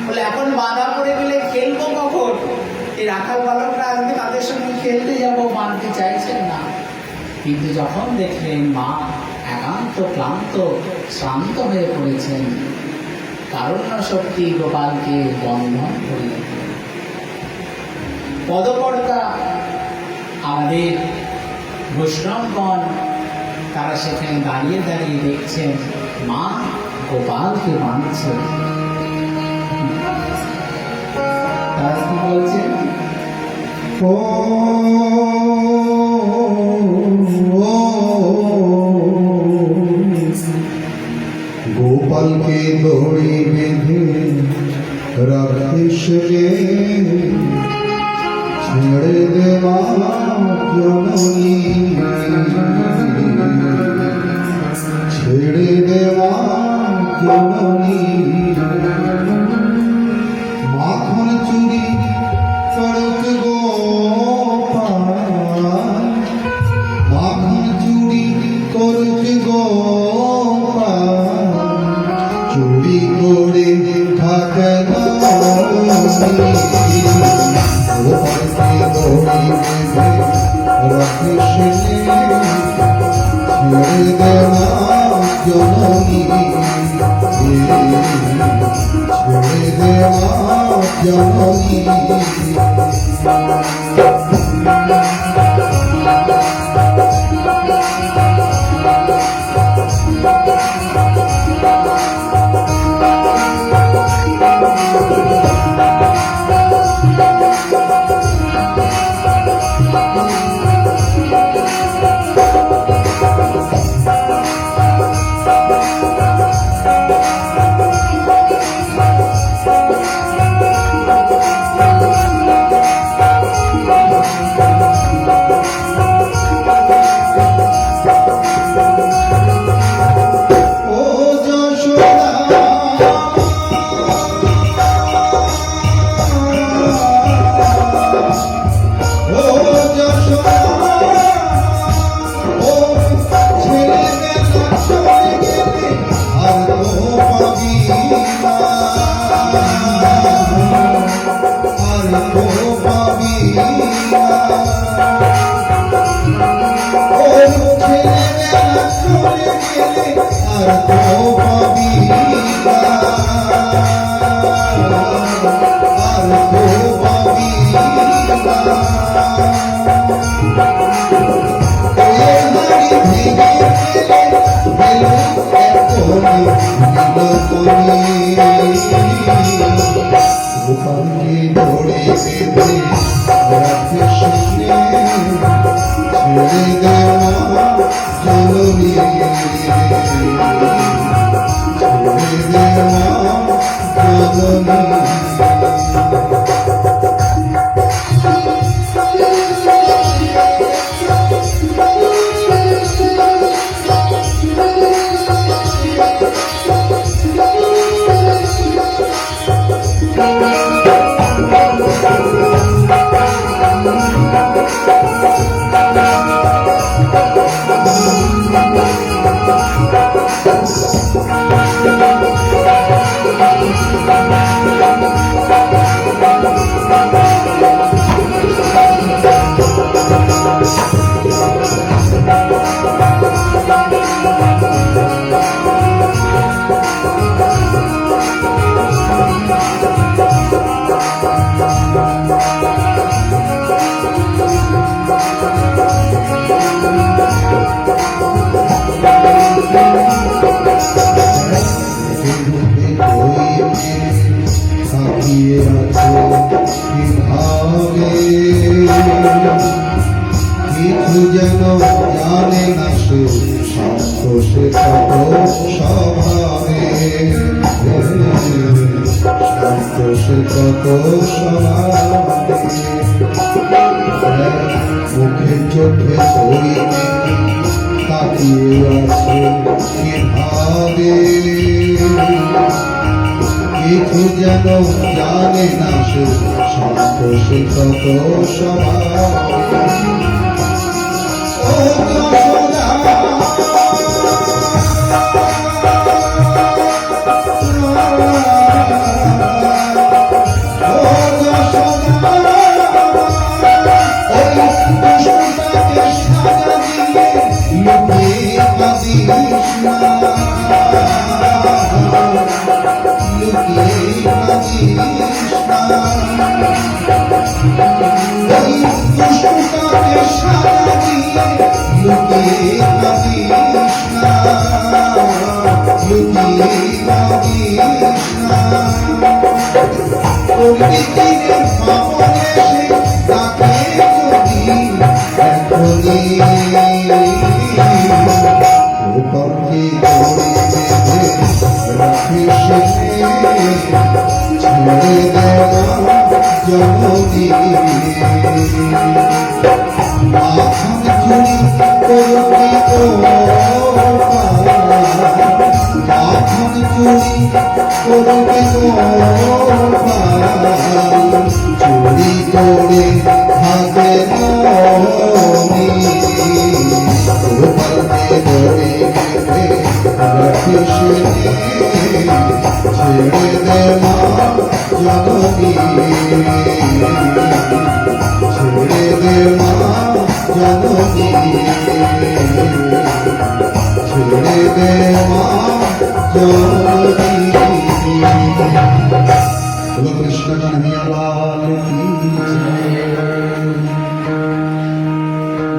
বলে এখন বাঁধা পড়ে গেলে খেলবো কখন? এই রাখাল বালকরা আসবে, তাদের সঙ্গে খেলতে যাবো, বাঁধতে চাইছেন না। কিন্তু যখন দেখলেন মা একান্ত ক্লান্ত শ্রান্ত হয়ে পড়েছেন, কারুণ্য শক্তি গোপালকে বন্ধন করিলেন। পদকর্তা আমাদের বৈষ্ণবগণ তারা সেখানে দাঁড়িয়ে দাঁড়িয়ে দেখছেন মা গোপালকে বাঁধছেন। তারা কি বলছেন? গোপালকে দড়ি বেঁধে রাখিস রে, ছেড়ে দেওয়া জননী, ছেড়ে দেওয়া জননী। মাখন চুরি করত গোপাল, মাখন চুরি করত গোপাল, চুরি করে থাকে না। গোপালকে দড়ি বেঁধে রাখিস রে, জননী ছেড়ে দে মা জননী কিছু যেন জানে না সে সন্তোষে কত স্বভাবে সন্তোষে কত স্বভাবে মুখে চোখে ধরিতে তাকিয়ে আছে কিভাবে কিছু যেন জানে না সে সন্তোষে কত স্বভাবে চুরি করে হাতে ছেড়ে দে মা জননী ছেড়ে দে মা জননী ছেড়ে দে মা জননী। বলো কৃষ্ণ কান্হैया लाल की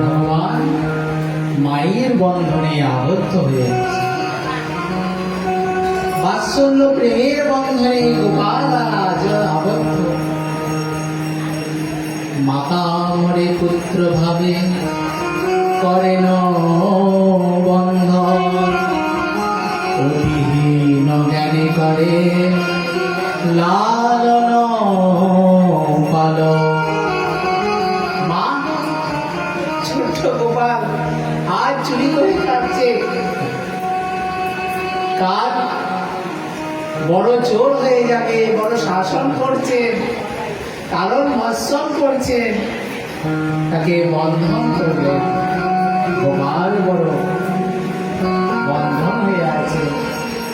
ভগবান মায়ের বন্ধনে আবদ্ধ হয়ে আছে। বাৎসল্য প্রেমের বন্ধনে গোপাল আজ আবদ্ধ। মাতা মরে পুত্র ভাবে করেন বন্ধন, অতিহীন জ্ঞানে করে লালন পালন। মা ছোট্ট গোপাল আজ চুরি করে খাচ্ছে, কাল বড় চোর হয়ে যাবে, বড় শাসন করছেন, কারণ মৎসন করছেন, তাকে বন্ধন করবেন। গোপাল বড় বন্ধন হয়ে আছে।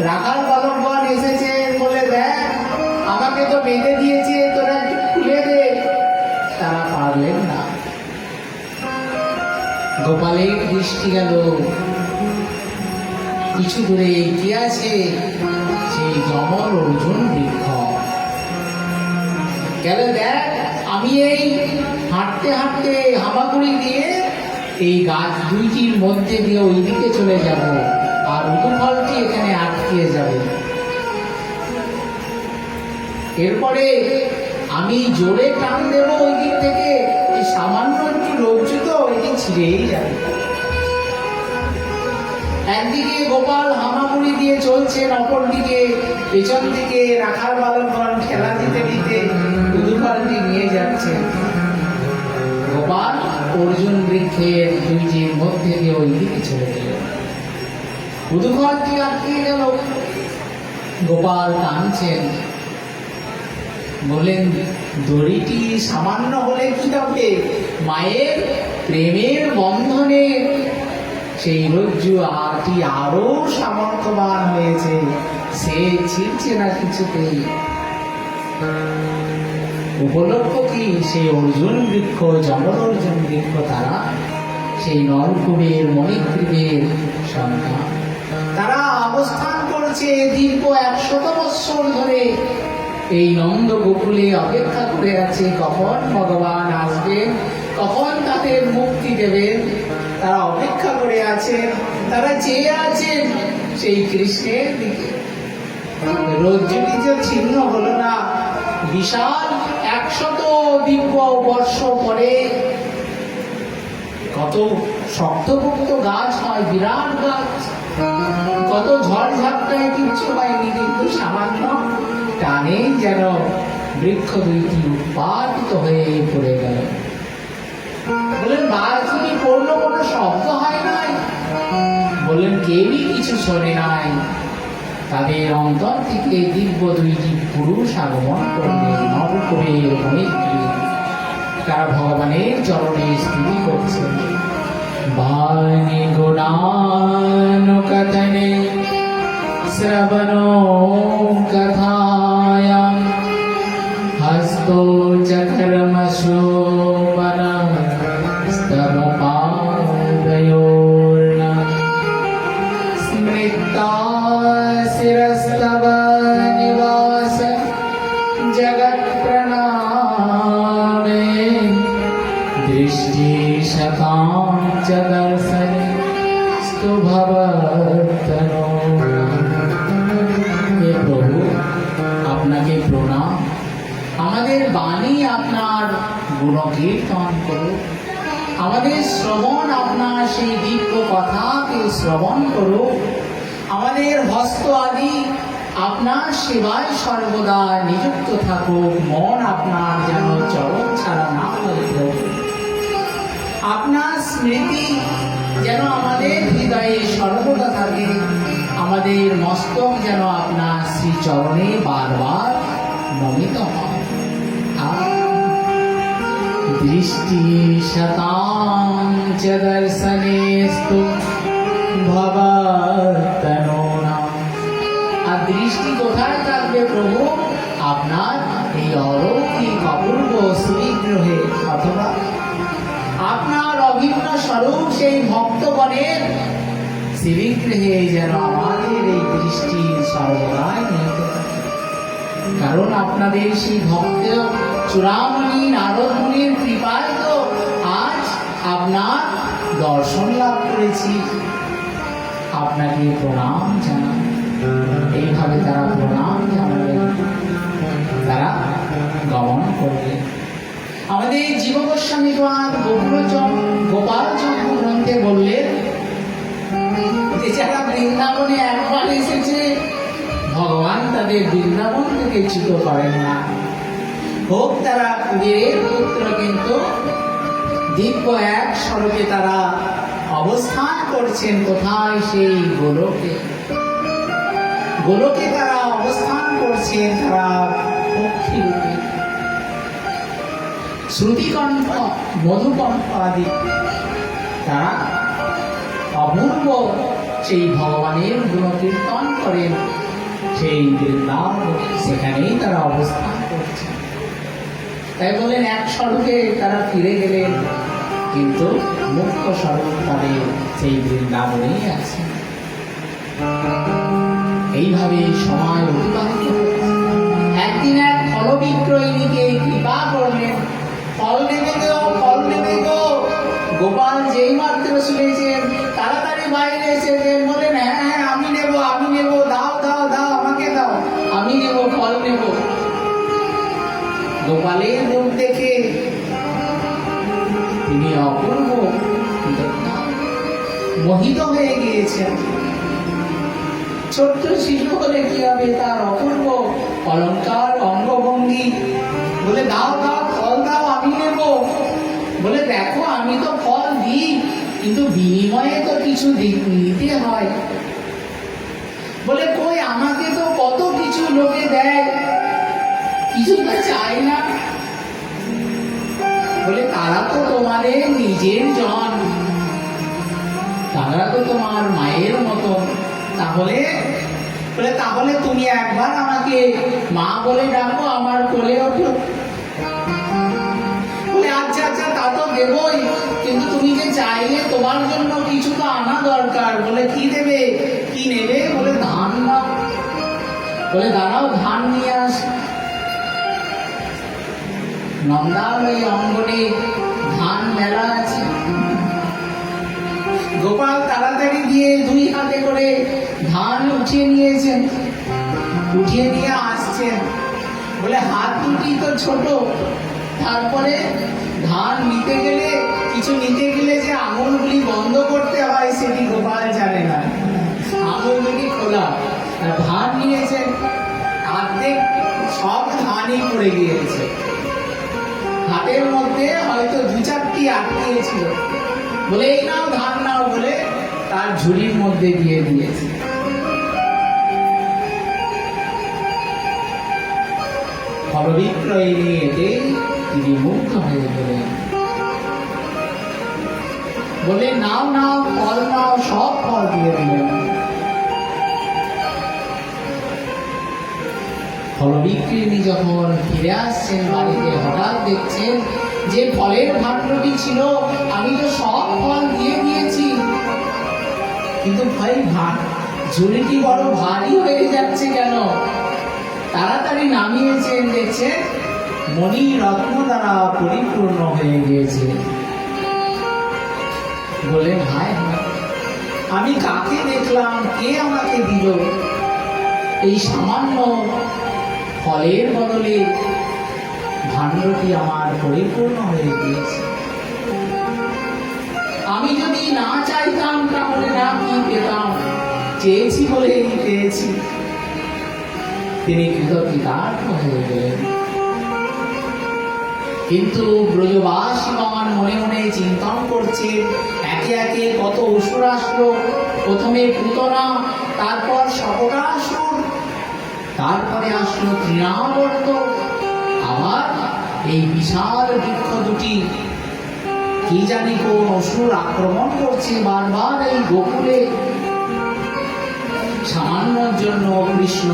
রাখাল বালকগণ এসেছেন বলে, দেখ আমাকে তো বেঁধে দিয়েছে, তোরা একটু খুলে দে। তারা পারলেন না। গোপালের দৃষ্টি গেল কিছু দূরে কি আছে, সেই জমল অর্জুন বৃক্ষ। গেল, দেখ আমি এই হাঁটতে হাঁটতে হামাগুড়ি দিয়ে এই গাছ দুইটির মধ্যে দিয়ে ওইদিকে চলে যাব, আর উদুফলটি এখানে আটকে যাবে। এরপরে আমি জোরে টান দেব ওই দিক থেকে, এই সামান্য একটু রজ্জু তো এটি ছিঁড়েই যাবে। একদিকে গোপাল হামাগুড়ি দিয়ে চলছেন, অপরদিকে পেছন দিকে রাখাল বালকগণ খেলা দিতে দিতে উদুফলটি নিয়ে যাচ্ছেন। গোপাল অর্জুন বৃক্ষের দুইটির মধ্যে দিয়ে ওই দিকে চলে গেল। উদুফলটি আটকে গেল। গোপাল টানছেন, বলেন দড়িটি সামান্য হলে কি হবে, মায়ের প্রেমের বন্ধনে সেই রজ্জু আটি আরো সামর্থ্যবান হয়েছে, সে ছিঁড়ছে না কিছুতেই। উপলক্ষ কি, সেই অর্জুন বৃক্ষ, জমল অর্জুন বৃক্ষ, তারা সেই নরকুবের মণিগ্রীবের সন্তান। তারা অবস্থান করছে দীর্ঘ 100 বৎসর ধরে এই নন্দ গোকুলে অপেক্ষা করে আছে কখন ভগবান আসবেন, কখন তাদের মুক্তি দেবেন। তারা অপেক্ষা করে আছেন, তারা চেয়ে আছেন সেই কৃষ্ণের দিকে। রজ্জুটি যে ছিন্ন হলো না, বিশাল 100 দিব্য বর্ষ পরে কত শক্তপোক্ত গাছ হয়, বিরাট গাছ, কত ঝড় ঝাপটায় কিচ্ছু হয়নি, কিন্তু সামান্য টানেই যেন বৃক্ষ দুইটি উৎপাদিত হয়ে পড়ে গেল। বললেন বাজুটি পড়লো, কোনো শব্দ হয় নাই। বললেন কেউই কিছু শোনে নাই। তাদের অন্তর থেকে দিব্য দুইটি পুরুষ আগমন করলেন, নবকুবের মণিগ্রীব। তারা ভগবানের চরণে স্তুতি করছেন। বাণী গুণান কথনে শ্রবণো কথায়াম হস্তো চক্রম শোভন স্তব পাদয়োর্ণ স্মৃতা শিরস্তব নিবাস জগৎ প্রণামে দৃষ্টি শতাং চ দর্শনে স্তু ভবতনো। হে প্রভু, আপনাকে প্রণাম। আমাদের বাণী আপনার গুণকীর্তন করুক, আমাদের শ্রবণ আপনার সেই দিব্য কথাকে শ্রবণ করুক, আমাদের হস্ত আদি আপনার সেবায় সর্বদা নিযুক্ত থাকুক, মন আপনার যেন চরণ ছাড়া না হয় প্রভু। আপনার স্মৃতি যেন আমাদের হৃদয়ে সর্বদা থাকে, আমাদের মস্তক যেন আপনার শ্রীচরণে বারবার নমিত হয়। দৃষ্টি শতাং চ দর্শনেস্তু ভবতনোনা। আর দৃষ্টি কোথায় থাকবে প্রভু? আপনার এই অলৌকিক অপূর্ব শ্রীগ্রহে, অথবা আপনার অভিন্ন স্বরূপ সেই ভক্তগণের শ্রীগৃহে যেন আমাদের এই দৃষ্টি সর্বদাই নিহিত থাকে। কারণ আপনাদের সেই ভক্ত চূড়ামণি নারদ মুনির কৃপায় তো আজ আপনার দর্শন লাভ করেছি। আপনাকে প্রণাম জানাই। এইভাবে তারা প্রণাম জানালেন, তারা গমন করলেন। আমাদের জীব গোস্বামী গোপাল চন্দ্র গ্রন্থে বললেন যে যারা বৃন্দাবনে একবার এসেছে ভগবান তাদের বৃন্দাবন থেকে চ্যুত করেন না। হোক তারা কুবেরের পুত্র, কিন্তু দিব্য এক স্বরূপে তারা অবস্থান করছেন। কোথায়? সেই গোলকে। গোলকে তারা অবস্থান করছেন, তারা পক্ষী রূপে। শ্রুতিকণ্ঠ মধুকণ্ঠ আদি তারা অপূর্ব সেই ভগবানের গুণকীর্তন করেন সেই বৃন্দাবন, সেখানেই তারা অবস্থান করছেন। তাই বলেন এক স্বরূপে তারা ফিরে গেলেন, কিন্তু মুখ্য স্বরূপ তাদের সেই বৃন্দাবনেই আছে। এইভাবে সময় অতিবাহিত হচ্ছে। একদিন এক ফল বিক্রয়ীকে কৃপা করলেন, ফল নেবে গো, ফল নেবে গো। গোপাল যেই মাত্র শুনেছেন তাড়াতাড়ি বাইরে এসেছেন, বলেন হ্যাঁ হ্যাঁ আমি নেব, আমি নেব, দাও দাও দাও, আমাকে দাও, আমি নেব, ফল নেব। গোপালের রূপ দেখে তিনি অপূর্ব মোহিত হয়ে গিয়েছেন। ছোট্ট শিশু হলে কি হবে, তার অপূর্ব অলঙ্কার অঙ্গভঙ্গি। বলে দাও দাও, ফল দাও, আমি নেব। বলে দেখো আমি তো ফল দিই, কিন্তু বিনিময়ে তো কিছু নিতে হয়। বলে কই, আমাকে তো কত কিছু লোকে দেয়, কিছু তো চাই না। বলে তারা তো তোমাদের নিজের জন, তারা তো তোমার মায়ের মতো। তাহলে বলে তাহলে তুমি একবার আমাকে মা বলে ডাকো, আমার কোলে ওঠো। বলে আচ্ছা আচ্ছা, তা তো দেবই, কিন্তু তুমি যে চাইলে তোমার জন্য কিছু তো আনা দরকার। বলে কি দেবে, কি নেবে? বলে ধান নাও। বলে দাঁড়াও, ধান নিয়ে আস। নন্দালয় অঙ্গনে ধান মেলা আছে। গোপাল তাড়াতাড়ি দিয়ে দুই হাতে করে ধান উঠিয়ে নিয়েছেন, উঠিয়ে নিয়ে আসছেন। বলে হাত দুটি তো ছোট, তারপরে ধান নিতে গেলে, কিছু নিতে গেলে যে আঙুলগুলি বন্ধ করতে হয় সেটি গোপাল জানে না। আঙুলগুলি খোলা, আর ধান নিয়েছেন, অর্ধেক সব ধানই পড়ে গিয়েছে। হাতের মধ্যে হয়তো দু চারটি আটকিয়েছিল। বলে এই নাও, ধান নাও, বলে তার ঝুড়ির মধ্যে দিয়ে দিয়েছে। ফল বিক্রয় নিয়ে এতে তিনি মুগ্ধ হয়ে গেলেন। বলে নাও নাও, ফল নাও, সব ফল দিয়ে দিলেন। ফল বিক্রিনী যখন ফিরে আসছেন বাড়িতে, হঠাৎ দেখছেন যে ফলের ভাণ্ডটি ছিল, আমি তো সব ফল দিয়ে দিয়েছি, কিন্তু ভাই ঝুড়িটি বড় ভারী হয়ে যাচ্ছে কেন? তাড়াতাড়ি নামিয়েছেন, দেখছেন মণি রত্ন দ্বারা পরিপূর্ণ হয়ে গিয়েছে। বলেন হায় হায়, আমি কাকে দেখলাম, কে আমাকে দিল এই সামান্য ফলের বদলে ভাণ্ডটি আমার পরিপূর্ণ হয়ে গিয়েছে। আমি যদি না চাইতাম তাহলে না কি পেতাম, চেয়েছি বলেই পেয়েছি। তিনি কৃতজ্ঞতার্থ হয়ে গেলেন। কিন্তু ব্রজবাসীগণ মনে মনে চিন্তন করছে, একে একে কত অসুর আসলো। প্রথমে পুতনা, তারপর শকটাসুর, তারপরে আসলো তৃণাবর্ত, আবার এই বিশাল বৃক্ষ দুটি। কি জানি কোন অসুর আক্রমণ করছে বারবার এই গোকুলে। সামান্যর জন্য কৃষ্ণ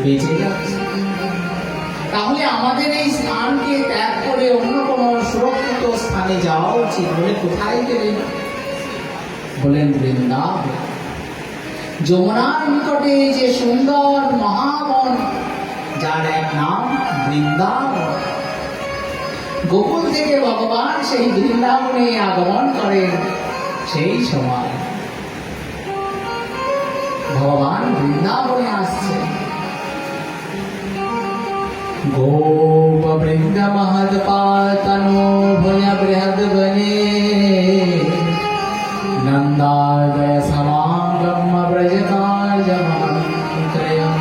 বেঁচে যাচ্ছে। তাহলে আমাদের এই স্থানকে ত্যাগ করে অন্য কোনো সুরক্ষিত স্থানে যাওয়া উচিত। বলে কোথায় গেলেন? বলেন বৃন্দাবন। যমুনার নিকটে যে সুন্দর মহাবন, যার এক নাম বৃন্দাবন। গোকুল থেকে ভগবান সেই বৃন্দাবনে আগমন করেন। সেই সময় ভগবান বৃন্দাবনে আসছে। গোপ বৃন্দ মহদ পাতনো ভয় বৃহদ বনে নন্দাদয় সমাগম ব্রজকাজ মন্ত্রয়ম।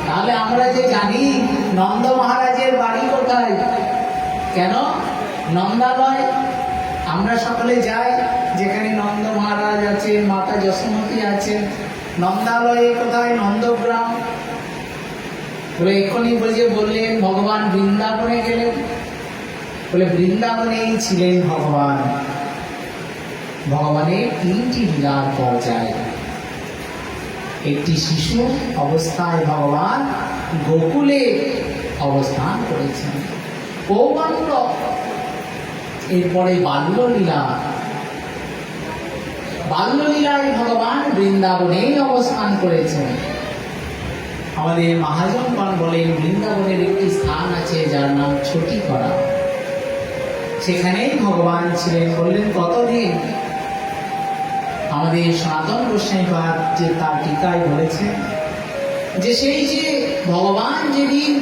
তাহলে আমরা যে জানি নন্দ মহারাজের বাড়ি কোথায়, কেন নন্দালয়? আমরা সকলে যাই যেখানে নন্দ মহারাজ আছেন, মাতা যশোমতী আছেন। নন্দালয়ে কোথায়? নন্দগ্রাম। বলে এক্ষুনি বললেন ভগবান বৃন্দাবনে গেলেন। বলে বৃন্দাবনেই ছিলেন ভগবান। ভগবানের তিনটি লীলার পর্যায়। একটি শিশু অবস্থায় ভগবান গোকুলে অবস্থান করেছেন, পৌগণ্ড। এরপরে বাল্যলীলা। বাল্যলীলায় ভগবান বৃন্দাবনেই অবস্থান করেছেন। আমাদের মহাজনগণ বলেন বৃন্দাবনের একটি স্থান আছে যার নাম ছটি করা। সেখানেই ভগবান ছিলেন। বললেন কতদিন? আমাদের সনাতন গোস্বামীপাদ যে তার টিকায় বলেছেন যে সেই যে ভগবান যেদিন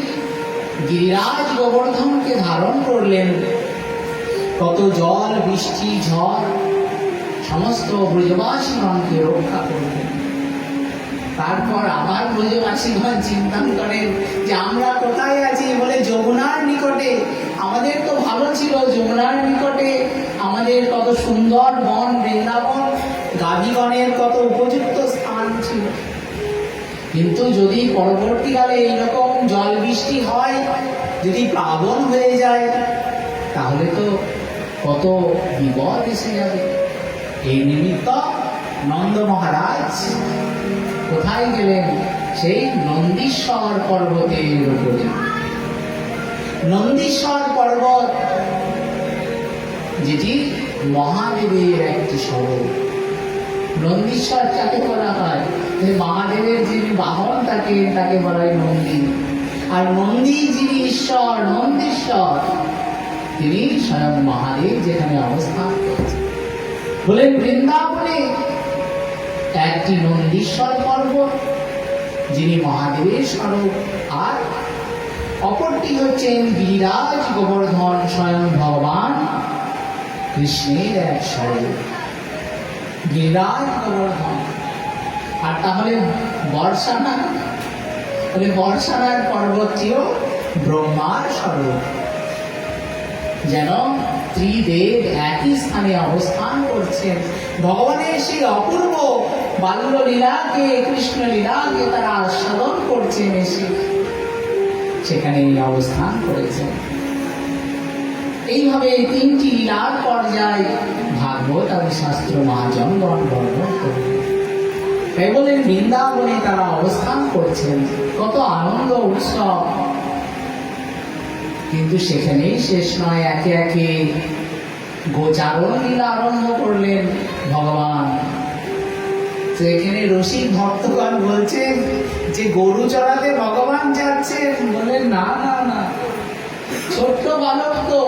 গিরিরাজ গোবর্ধনকে ধারণ করলেন, কত জল বৃষ্টি ঝড় সমস্ত ব্রজবাসীগণকে রক্ষা করলেন। তারপর আবার ব্রজবাসীগণ চিন্তা করেন যে আমরা কোথায় আছি। বলে যমুনার নিকটে। আমাদের তো ভালো ছিল, যমুনার নিকটে আমাদের কত সুন্দর বন বৃন্দাবন, গাভীগণের কত উপযুক্ত স্থান ছিল। কিন্তু যদি পরবর্তীকালে এইরকম জল বৃষ্টি হয়, যদি প্লাবন হয়ে যায়, তাহলে তো কত বিপদ এসে যাবে। এই নিমিত্ত নন্দ মহারাজ কোথায় গেলেন? সেই নন্দীশ্বর পর্বতের উপরে। নন্দীশ্বর পর্বত যেটি মহাদেবের একটি স্বরূপ। নন্দীশ্বর যাকে বলা হয়, মহাদেবের যিনি বাহন তাকে বলা হয় নন্দী। আর নন্দী যিনি ঈশ্বর, নন্দীশ্বর, তিনি স্বয়ং মহাদেব যেখানে অবস্থান করেছেন। বলেন বৃন্দাবনে একটি নন্দীশ্বর পর্বত যিনি মহাদেবের স্বরূপ, আর অপরটি হচ্ছেন গিরিরাজ গোবর্ধন, স্বয়ং ভগবান কৃষ্ণের এক স্বরূপ গিরিরাজ গোবর্ধন। আর তাহলে বর্ষানা, বলে বর্ষানার পর্বতটিও ব্রহ্মার স্বরূপ। যেন ত্রিদেব একই স্থানে অবস্থান করছেন। ভগবানের সেই অপূর্ব বাল্য লীলাকে, কৃষ্ণ লীলাকে তারা আস্বাদন করছেন, এসে সেখানে অবস্থান করেছেন। এইভাবে তিনটি লীলার পর্যায় ভাগবত আর শাস্ত্র মহাজনগণ বর্ণন করলেন। তাই বলেন বৃন্দাবনে তারা অবস্থান করছেন, কত আনন্দ উৎসব। কিন্তু সেখানেই শেষ নয়, একে একে গোচারণ লীলা আরম্ভ করলেন ভগবান। সেখানে রসিক ভক্তগণ বলছেন যে গরু চড়াতে ভগবান যাচ্ছেন। বলেন না না না, ছোট্ট বালক তো,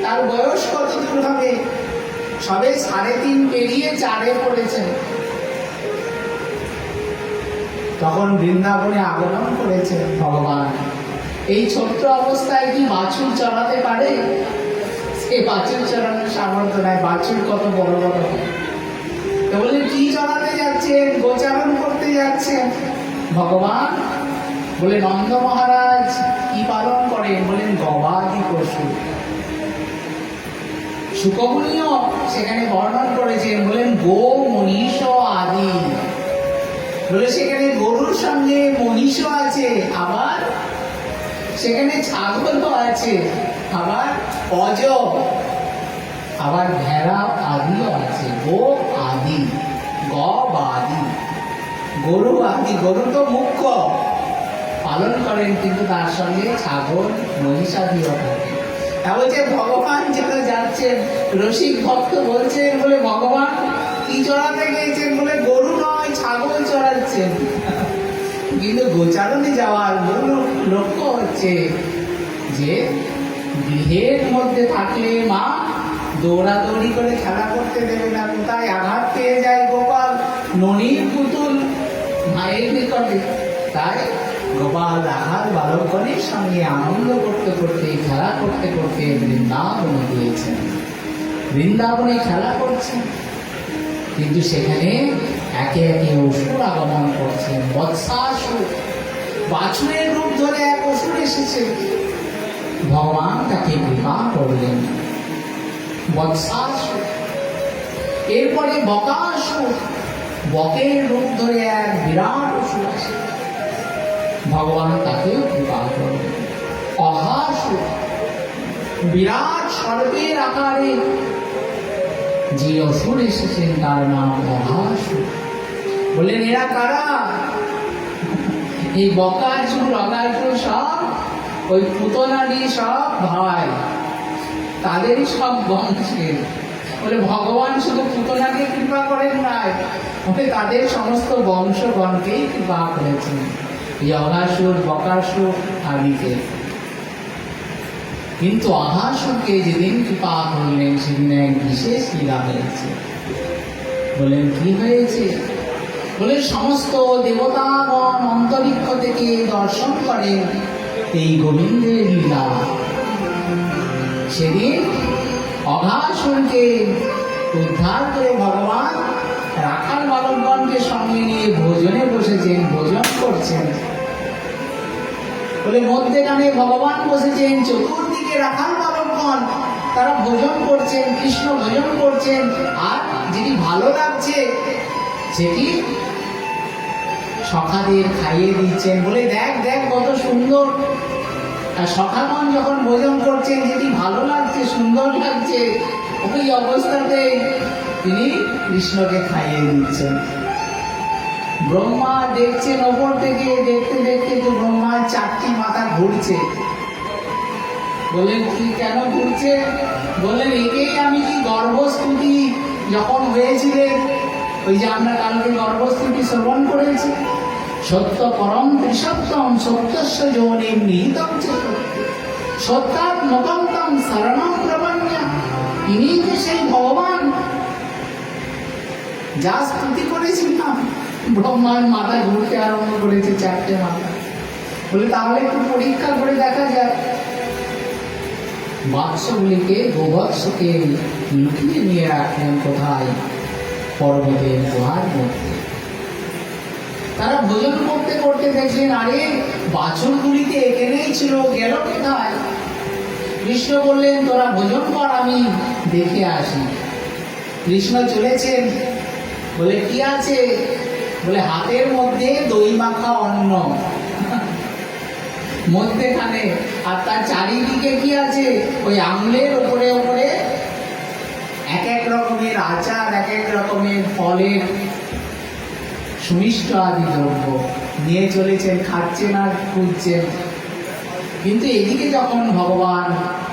তার বয়স কত দূর হবে? সবে 3.5 পেরিয়ে 4-এ পড়েছেন। তখন বৃন্দাবনে আগমন করেছেন ভগবান। এই ছোট্ট অবস্থায় কি বাছুর চড়াতে পারে? সে বাছুর চড়ানোর সামর্থ্য নাই। বাছুর কত বড় বড়। তো বলে কি চড়াতে যাচ্ছেন? গোচারণ করতে যাচ্ছেন ভগবান। বলে নন্দ মহারাজ কি পালন করেন? বলেন গবাদি পশু। সুকমনীয় সেখানে বর্ণন করেছেন, বলেন গো মহিষ আদি। বলে সেখানে গরুর সঙ্গে মহিষও আছে, আবার সেখানে ছাগলও আছে, আবার অজ, আবার ভেড়া আদিও আছে। গো আদি, গবাদি, গরু আদি। গরু তো মুখ্য পালন করেন, কিন্তু তার সঙ্গে ছাগল মহিষ আদিও থাকে। বলছে ভগবান যেন যাচ্ছেন, রসিক ভক্ত বলছেন বলে ভগবান কি চড়াতে গিয়েছেন বলে গরু নয় ছাগল চড়াচ্ছেন। কিন্তু গোচারণে যাওয়ার মূল লক্ষ্য হচ্ছে যে গৃহের মধ্যে থাকলে মা দৌড়াদৌড়ি করে খেলা করতে দেবে না, কোথায় আঘাত পেয়ে যায় গোপাল, ননির পুতুল মায়ের নিকটে। তাই গোপাল রাখাল বালকগণের সঙ্গে আনন্দ করতে করতে খেলা করতে করতে বৃন্দাবনে গিয়েছেন। বৃন্দাবনে খেলা করছেন, কিন্তু সেখানে একে একে অসুর আগমন করছেন। বৎসাসুর, বাছুরের রূপ ধরে এক অসুর এসেছে। ভগবান তাকে কৃপা করলেন। বৎসাসুর, এরপরে বকাসুর, বকের রূপ ধরে এক বিরাট অসুর আসে। ভগবান তাকে কৃপা করলেন। অঘাসুর, বিরাট সর্পের আকারে যে অসুর এসেছেন তার নাম অঘাসুর। বললেন এরা কারা? এই বকাসুর অঘাসুর সব ওই পুতনারই সব ভাই, তাদেরই সব বংশের। বলে ভগবান শুধু পুতনাকে কৃপা করেন নাই, বলে তাদের সমস্ত বংশগণকেই কৃপা করেছেন, এই অঘাসুর বকাসুর আদিকে। কিন্তু অঘাসুরকে যেদিন কৃপা করলেন সেদিন এক বিশেষ লীলা হয়েছে। বলেন কি হয়েছে? বলে সমস্ত দেবতাগণ অন্তরিক্ষ থেকে দর্শন করেন এই গোবিন্দের লীলা। সেদিন অঘাসুরকে উদ্ধার করে ভগবান রাখাল বালকগণকে সঙ্গে নিয়ে ভোজনে বসেছেন, ভোজন করছেন। বলে মধ্যেখানে ভগবান বসেছেন, চতুর্দিকে রাখাল বালকগণ তারা ভোজন করছেন, কৃষ্ণ ভোজন করছেন। আর যেটি ভালো লাগছে সেটি সখাদের খাইয়ে দিচ্ছেন। বলে দেখ দেখ কত সুন্দর। আর সখাগণ যখন ভোজন করছেন, যেটি ভালো লাগছে সুন্দর লাগছে, ওই অবস্থাতে তিনি কৃষ্ণকে খাইয়ে দিচ্ছেন। ব্রহ্মা দেখছেন ওপর থেকে, দেখতে দেখতে তো ব্রহ্মার 4টি মাথা ঘুরছে। বললেন কি কেন ঘুরছে? বললেন একেই আমি কি গর্ভস্তুতি যখন হয়েছিলেন, ওই যে আমরা কালকে গর্ভস্তুতি শ্রবণ করেছি, সত্য পরম ত্রিসত্যম সত্যস্য যোনিম নিহিতম চ সত্যাত্মকম তম শরণম প্রপন্যা। ইনি যে সেই ভগবান যা স্তুতি করেছিলাম। ব্রহ্মার মাথা ঘুরতে আরম্ভ করেছে, 4টে মাথা। বলে তাহলে একটু পরীক্ষা করে দেখা যায়। বাৎসগুলিকে, গোবৎসকে লুকিয়ে নিয়ে রাখলেন কোথায়? পর্বতের গুহার মধ্যে। তারা ভোজন করতে করতে দেখলেন আরে বাছুরগুলিকে এখানেই ছিল, গেল কোথায়? কৃষ্ণ বললেন তোরা ভোজন কর, আমি দেখে আসি। কৃষ্ণ চলেছেন। বলে কি আছে? বলে হাতের মধ্যে দই মাখা অন্ন মধ্যেখানে, আর তার চারিদিকে কি আছে? ওই আঙুলের ওপরে ওপরে এক এক রকমের আচার, এক এক রকমের ফলের সুমিষ্ট আদি দ্রব্য নিয়ে চলেছেন, খাচ্ছেন আর খুঁজছেন। কিন্তু এদিকে যখন ভগবান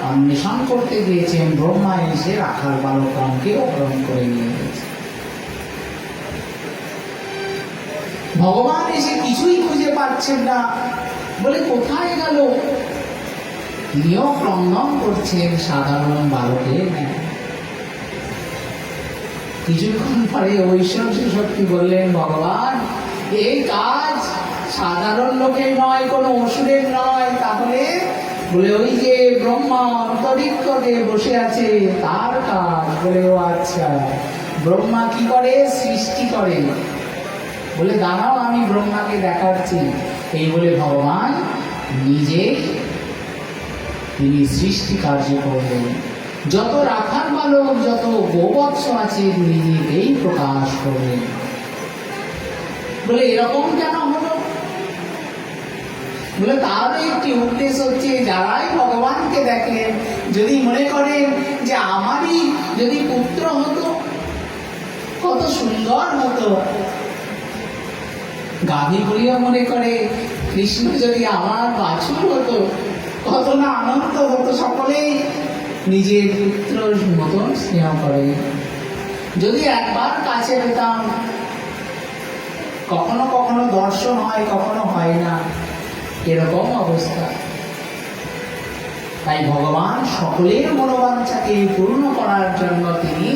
অন্বেষণ করতে গিয়েছেন, ব্রহ্মা এসে রাখাল বালকগণকে অপহরণ করে নিয়ে গেছে। ভগবান এসে কিছুই খুঁজে পাচ্ছেন না। বলে কোথায় গেল? তিনিও ক্রন্দন করছেন সাধারণ বালকের ন্যায়। কিছুক্ষণ পরে ঐশ্বর্য শক্তি বললেন ভগবান এই কাজ সাধারণ লোকের নয়, কোনো অসুরের নয়। তাহলে? বলে ওই যে ব্রহ্মা অন্তরিক্ষতে বসে আছে তার কাজ। বলে ও আচ্ছা, ব্রহ্মা কি করে? সৃষ্টি করে। বলে দাঁড়াও আমি ব্রহ্মাকে দেখাচ্ছি। এই বলে ভগবান নিজে তিনি সৃষ্টি কার্য করলেন। যত রাখাল বালক, যত গোবৎস আছে নিজেকেই প্রকাশ করলেন। বলে এরকম কেন হলো? বলে তারও একটি উদ্দেশ্য হচ্ছে, যারাই ভগবানকে দেখেন যদি মনে করেন যে আমারই যদি পুত্র হতো কত সুন্দর হতো। গাভীগুলিও মনে করে কৃষ্ণ যদি আমার বাছুর হতো কত না আনন্দ হতো, সকলেই নিজের পুত্রর মতন স্নেহ করে। যদি একবার কাছে পেতাম, কখনো কখনো দর্শন হয়, কখনো হয় না, এরকম অবস্থা। তাই ভগবান সকলের মনোবাঞ্ছাকে পূর্ণ করার জন্য তিনি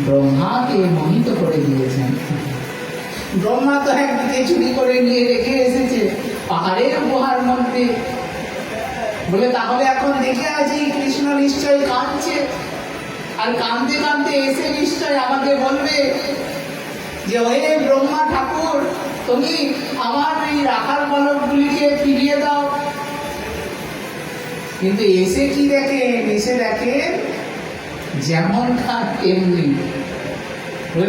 ব্রহ্মাকে মোহিত করে দিয়েছেন। ব্রহ্মা তো একদিকে চুরি করে নিয়ে রেখে এসেছে পাহাড়ের গুহার মধ্যে, বলে তাহলে এখন দেখে আছি কৃষ্ণ নিশ্চয় কাঁদছে, আর কাঁদতে কাঁদতে এসে নিশ্চয় আমাকে বলবে যে ওহে ব্রহ্মা ঠাকুর, তুমি আমার এই রাখাল বালকগুলিকে ফিরিয়ে দাও। কিন্তু এসে কি দেখে, এসে দেখে যেমন খান তেমনি।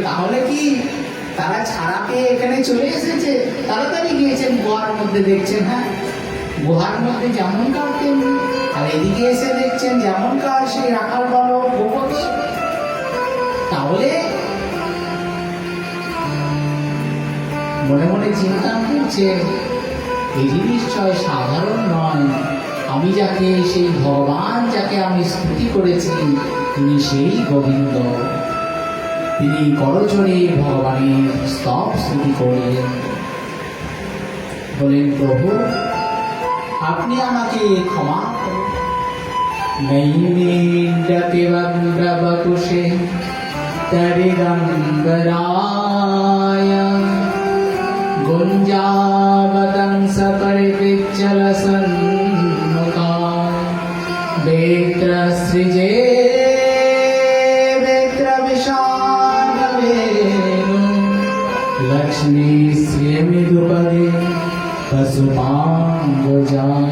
তাহলে কি তারা ছাড়া পেয়ে এখানে চলে এসেছে? তাড়াতাড়ি গিয়েছেন গুহার মধ্যে, দেখছেন হ্যাঁ গুহার মধ্যে যেমন কার তেমনি, আর এদিকে এসে দেখছেন যেমন কার সেই রাখাল বালক গোপতি। তাহলে মনে মনে চিন্তা করছে এটি নিশ্চয় সাধারণ নয়, আমি যাকে সেই ভগবান যাকে আমি স্তুতি করেছি তিনি সেই গোবিন্দ। তিনি করজোড়ে ভগবানের স্তব স্তুতি করলেন, বলেন প্রভু আপনি আমাকে ক্ষমা করুন। নৈমিণ্ডতে বন্দ্রবকুশে তরিদম্বরায় গুঞ্জাবদংস পরিপিচ্ছলসন্মুখায় বেত্রসৃজে বেত্রবিশালবেণু লক্ষ্মী শ্রীমৃদুপদে পশুপাঙ্গজায়।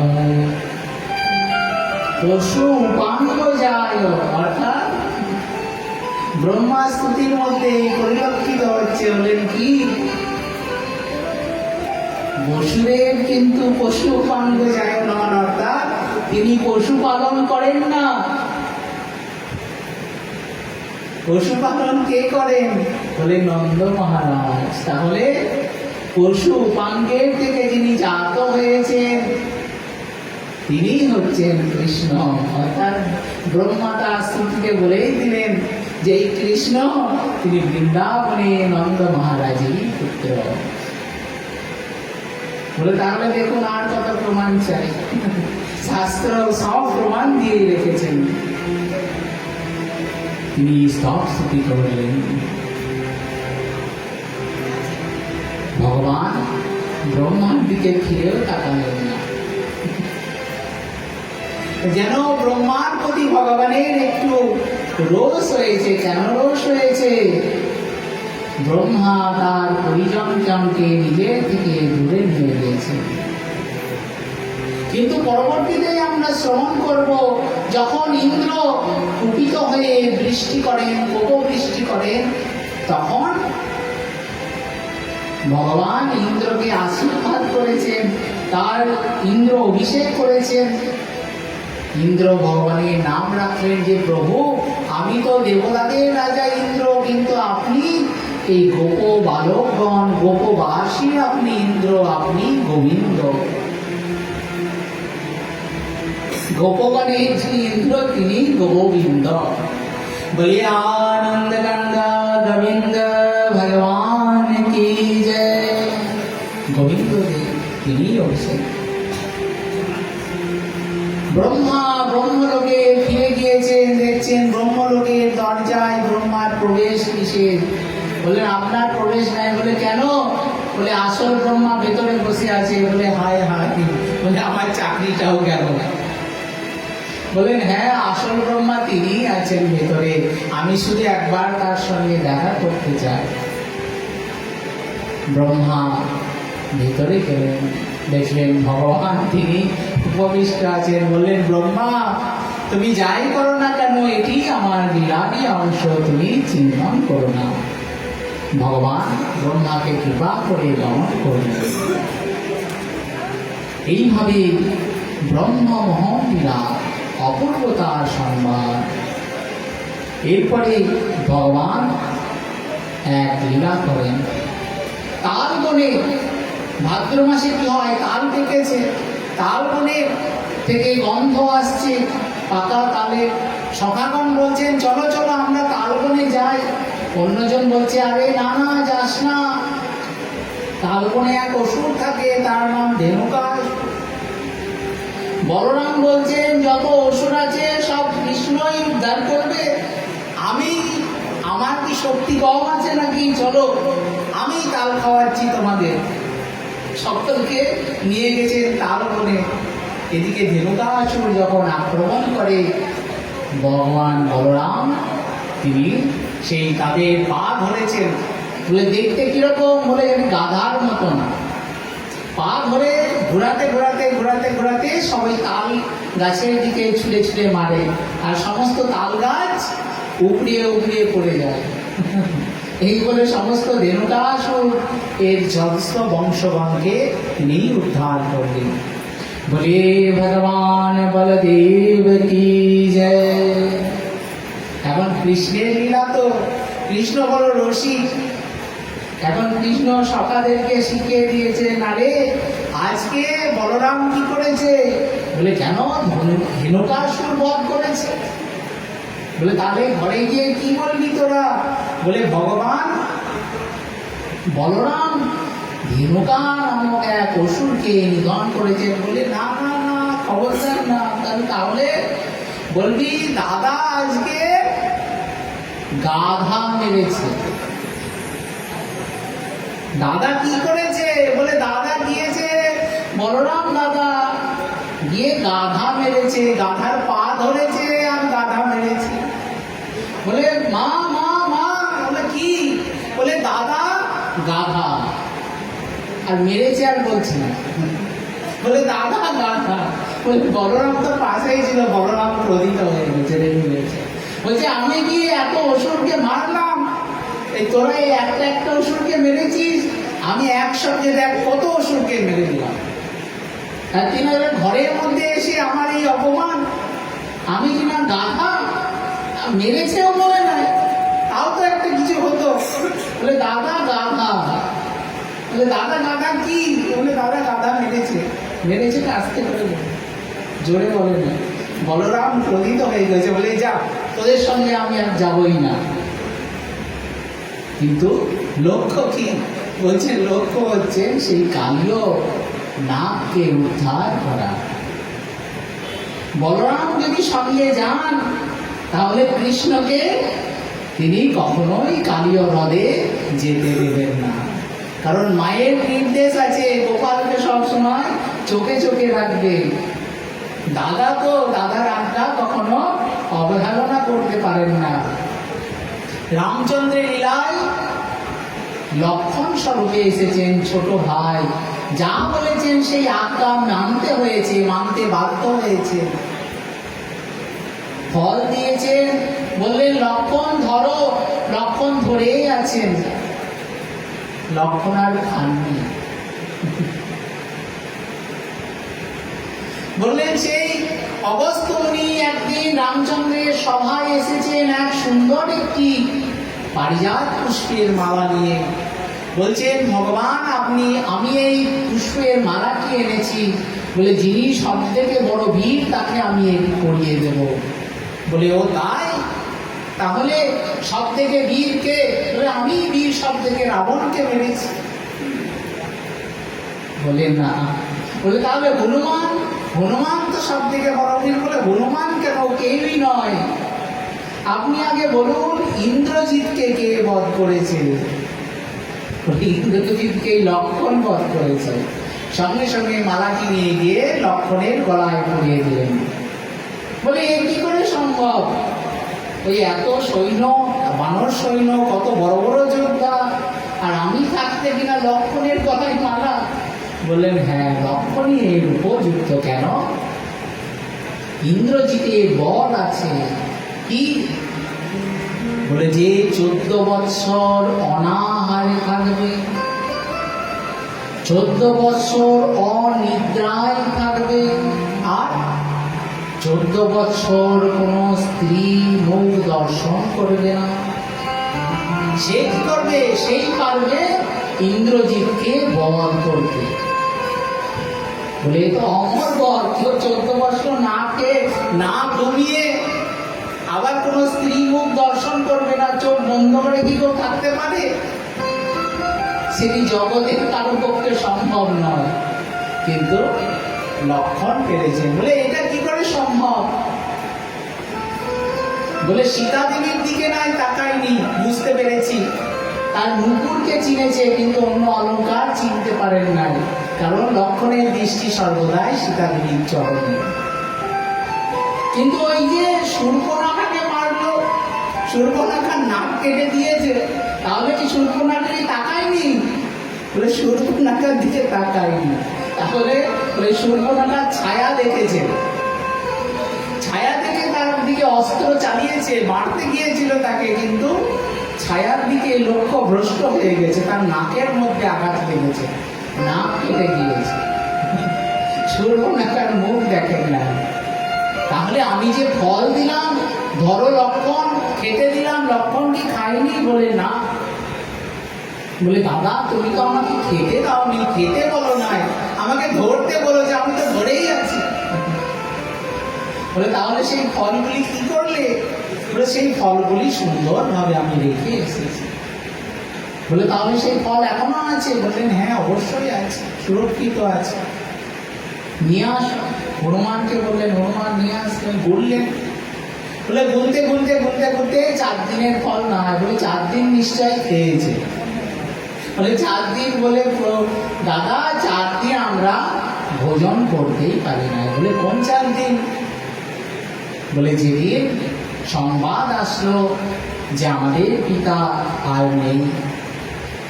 পশুপাঙ্গজায় অর্থাৎ ব্রহ্মা স্তুতির মধ্যে পরিলক্ষিত হচ্ছে, হলেন কি বসুদেব কিন্তু পশুপাঙ্গজায় নন, অর্থাৎ তিনি পশুপালন করেন না। পশুপালন কে করেন? বলে নন্দ মহারাজ। তাহলে পশু পাঙ্গের থেকে যিনি জাত হয়েছেন তিনি হচ্ছেন কৃষ্ণ। অর্থাৎ ব্রহ্মা তার স্তুতিতে বলেই দিলেন যে এই কৃষ্ণ তিনি বৃন্দাবনে নন্দ মহারাজেরই পুত্র। বলে তাহলে দেখুন আর কত প্রমাণ চাই, শাস্ত্র সব প্রমাণ দিয়ে রেখেছেন। তিনি স্তব স্তুতি করলেন। ভগবান ব্রহ্মার দিকে ফিরেও তাকালেন না, যেন ব্রহ্মার প্রতি ভগবানের একটু রোষ হয়েছে। কেন রোষ হয়েছে? ব্রহ্মা তার পরিজনকে নিজের থেকে দূরে নিয়ে গিয়েছে। কিন্তু পরবর্তীতে আমরা শ্রবণ করব, যখন ইন্দ্র কুপিত হয়ে বৃষ্টি করেন, কোপবৃষ্টি করেন, তখন ভগবান ইন্দ্রকে আশীর্বাদ করেছেন, তার ইন্দ্র অভিষেক করেছেন। ইন্দ্র ভগবানের নাম রাখলেন যে প্রভু আমি তো দেবতাদের রাজা ইন্দ্র, কিন্তু আপনি এই গোপ বালকগণ গোপবাসী, আপনি ইন্দ্র, আপনি গোবিন্দ। গোপগণের যিনি ইন্দ্র তিনি গোবিন্দ। বলে আনন্দ গঙ্গা গোবিন্দ ভগবান কি জয়। গোবিন্দ তিনি অভিষেক। ব্রহ্মা ব্রহ্মলোকে ফিরে গিয়েছেন, দেখছেন ব্রহ্মলোকের দরজায় ব্রহ্মার প্রবেশ নিষেধ। বললেন আপনার প্রবেশ নাই। বলে কেন? বলে আসল ব্রহ্মা ভেতরে বসে আছে। বলে হায় হায়, বলে আমার চাকরিটাও গেল। বলেন হ্যাঁ আসল ব্রহ্মা তিনি আছেন ভেতরে, আমি শুধু একবার তার সঙ্গে দেখা করতে চাই। ব্রহ্মা ভেতরে গেলেন, দেখলেন ভগবান তিনি উপবিষ্ট আছেন। বললেন ব্রহ্মা তুমি যাই করো না কেন এটি আমার লীলারই অংশ, তুমি চিন্তন করো না। ভগবান ব্রহ্মাকে কৃপা করে গমন করলেন। এইভাবে ব্রহ্ম মহৎ লীলা অপূর্বতার সংবাদ। এরপরে ভগবান এক লীলা করেন তাল বনে। ভাদ্র মাসে কি হয়? তাল পেকেছে। তাল বনে থেকে গন্ধ আসছে পাকা তালে। সখাগণ বলছেন চলো চলো আমরা তালবনে যাই। অন্যজন বলছে আরে না না যাস না, তালবনে এক অসুর থাকে তার নাম ধেনুকাস। বলরাম বলছেন যত অসুর আছে সব কৃষ্ণই উদ্ধার করবে, আমার কি শক্তি কম আছে নাকি, চলো আমি তাল খাওয়াচ্ছি তোমাদের। সকলকে নিয়ে গেছেন তালবনে। এদিকে ধেনুকাসুর যখন আক্রমণ করে ভগবান বলরাম, তিনি সেই তাদের পা ধরেছেন। বলে দেখতে কিরকম, বলে গাধার মতন পা ধরে ঘোরাতে ঘোরাতে ঘোরাতে ঘোরাতে সবাই তাল গাছের দিকে ছুঁড়ে ছুঁড়ে মারে, আর সমস্ত তাল গাছ উপড়িয়ে উপড়িয়ে পড়ে যায়। এই বলে সমস্ত ধেনুকাসুর এর সমস্ত বংশগণকে তিনি উদ্ধার করলেন। বলে ভগবান বলদেব কি জয়। এখন কৃষ্ণের লীলা তো, কৃষ্ণ বড় রসিক। এখন কৃষ্ণ সখাদেরকে শিখিয়ে দিয়েছেন, আরে আজকে বলরাম কি করেছে, বলে কেন ধেনুকাসুর বধ করেছে। বলে তাহলে ঘরে গিয়ে কি বলবি তোরা, বলে ভগবান বলরাম ধেনুকা নামক এক অসুরকে নিধন করেছেন। বলে না না না খবরদার না, তাহলে বলবি দাদা আজকে গাধা মেরেছে। দাদা কি করেছে, বলে দাদা গিয়েছে, বলরাম দাদা গিয়ে গাধা মেরেছে, গাধার পা ধরেছে আর গাধা মেরেছে। বলে মা মা মা, বলে কি, বলে দাদা গাধা আর মেরেছে আর বলছি না, বলে দাদা গাধা। বলে বলরাম তো পাশেই ছিল, বলরাম ক্রোধিত হয়ে গেছে, রেগে গেছে। বলছে আমি কি এত অসুরকে মারলাম, এই তোরা এই একটা একটা অসুরকে মেরেছিস, আমি একসঙ্গে দেখ কত অসুরকে মেরে দিলাম। আর তিনি ঘরের মধ্যে এসে আমার এই অপমান, আমি কিনা গাধা, মেরেছেও বলে নাই, তাও তো একটা কিছু হতো। বলে দাদা গাধা। বলে দাদা গাধা কি, বলে দাদা গাধা মেরেছে। মেরেছে আস্তে করে জোরে বলে না। বলরাম ক্রোধিত হয়ে গেছে, বলে যা তোদের সঙ্গে আমি আর যাবই না। কিন্তু লক্ষ্য কি, বলছে লক্ষ্য হচ্ছে সেই কালীয় নাগকে উদ্ধার করা। বলরাম যদি সঙ্গে যান তাহলে কৃষ্ণকে তিনি কখনোই কালীয় হ্রদে যেতে দেবেন না, কারণ মায়ের নির্দেশ আছে গোপালকে সবসময় চোখে চোখে রাখবে। দাদা তো দাদার আজ্ঞা কখনো অবহেলনা করতে পারেন না। রামচন্দ্রের লীলায় লক্ষণ স্বরূপে এসেছেন ছোট ভাই, যা বলেছেন সেই আজ্ঞা মানতে হয়েছে, মানতে বাধ্য হয়েছে। ফল দিয়েছেন, বললেন লক্ষণ ধরো, লক্ষণ ধরেই আছেন, লক্ষণ আর খাননি। বললেন সেই অগস্ত্য মুনি একদিন রামচন্দ্রের সভায় এসেছেন এক সুন্দর একটি পারিজাত পুষ্পের মালা নিয়ে। বলছেন ভগবান আমি এই পুষ্পের মালাটি এনেছি, বলে যিনি সব থেকে বড় বীর তাকে আমি এটি পরিয়ে দেব। বলে ও তাই, তাহলে সব থেকে বীর কে, বলে আমি বীর সব থেকে রাবণকে মেরেছি। বলে না, বলে তাহলে হনুমান, হনুমান তো সব থেকে বড় বীর। বলে হনুমান কেন, কেউই নয়, আপনি আগে বলুন ইন্দ্রজিৎকে কে বধ করেছে। ইন্দ্রজিৎকে লক্ষণ বধ করেছে। সঙ্গে সঙ্গে মালাটি নিয়ে গিয়ে লক্ষণের গলায় পরিয়ে দিলেন। বলে এ কি করে সম্ভব, ওই এত সৈন্য, বানর সৈন্য, কত বড় বড় যোদ্ধা, আর আমি থাকতে কিনা লক্ষণের গলায় মালা। বললেন হ্যাঁ লক্ষণই এর উপযুক্ত। কেন, ইন্দ্রজিতের বল আছে কি, বলে যে 14 বৎসর অনাহারে থাকবে, 14 বৎসর অনিদ্রায় থাকবে, আর 14 বৎসর কোন স্ত্রী মুখ দর্শন করবে না। সে কি করবে, সেই পারবে ইন্দ্রজিৎকে বধ করতে। বলে এ তো অমর বর, কেউ 14 বছর না খেয়ে না ঘুমিয়ে আবার কোনো স্ত্রী মুখ দর্শন করবে না, চোখ বন্ধ করে কি কেউ থাকতে পারে? সেটি জগতের কারো পক্ষে সম্ভব নয়। কিন্তু লক্ষণ পেরেছে, বলে এটা কি করে সম্ভব? বলে সীতা দেবীর দিকে নাই তাকায়নি, বুঝতে পেরেছি। তার নুপুরকে চিনেছে কিন্তু অন্য অলংকার চিনতে পারেন নাই, কারণ লক্ষণের দৃষ্টি সর্বদাই সীতা দেবীর চরণে। কিন্তু ওই যে শূর্পণখাকে মারলো, শূর্পণখার নাক কেটে দিয়েছে, তাহলে কি শূর্পণখাকে তাকায়নি? বলে শূর্পণখার দিকে তাকায়নি, তাহলে ওই শূর্পণখার ছায়া দেখেছে, ছায়া দেখে তার দিকে অস্ত্র চালিয়েছে, মারতে গিয়েছিল তাকে, কিন্তু ছায়ার দিকে লক্ষ্য ভ্রষ্ট হয়ে গেছে, তার নাকের মধ্যে আঘাত লেগেছে, নাক কেটে গিয়েছে, শূর্পণখার মুখ দেখেন না। তাহলে আমি যে ফল দিলাম, ধরো লক্ষণ, খেতে দিলাম, লক্ষণ কি খাইনি? বলে না। বলে দাদা তুমি তো আমাকে খেতে দাওনি, খেতে বলো নাই, আমাকে ধরতে বলো, যে আমি তো ধরেই আছি। বলে তাহলে সেই ফলগুলি কি করলে? বলে সেই ফলগুলি সুন্দরভাবে আমি রেখে এসেছি। বলে তাহলে সেই ফল এখনো আছে? বললেন হ্যাঁ অবশ্যই আছে, সুরক্ষিত আছে, নিয়ে আস। হনুমানকে বললেন, হনুমান নিয়ে আসলেন, গুনলেন। বলে গুনতে গুনতে গুনতে গুনতে 4 দিনের ফল না হয়, বলে 4 দিন নিশ্চয় খেয়েছে। বলে 4 দিন? বলে দাদা 4 দিন আমরা ভোজন করতেই পারি না। বলে কোন 4 দিন? বলে যেদিন সংবাদ আসলো যে আমাদের পিতা আর নেই,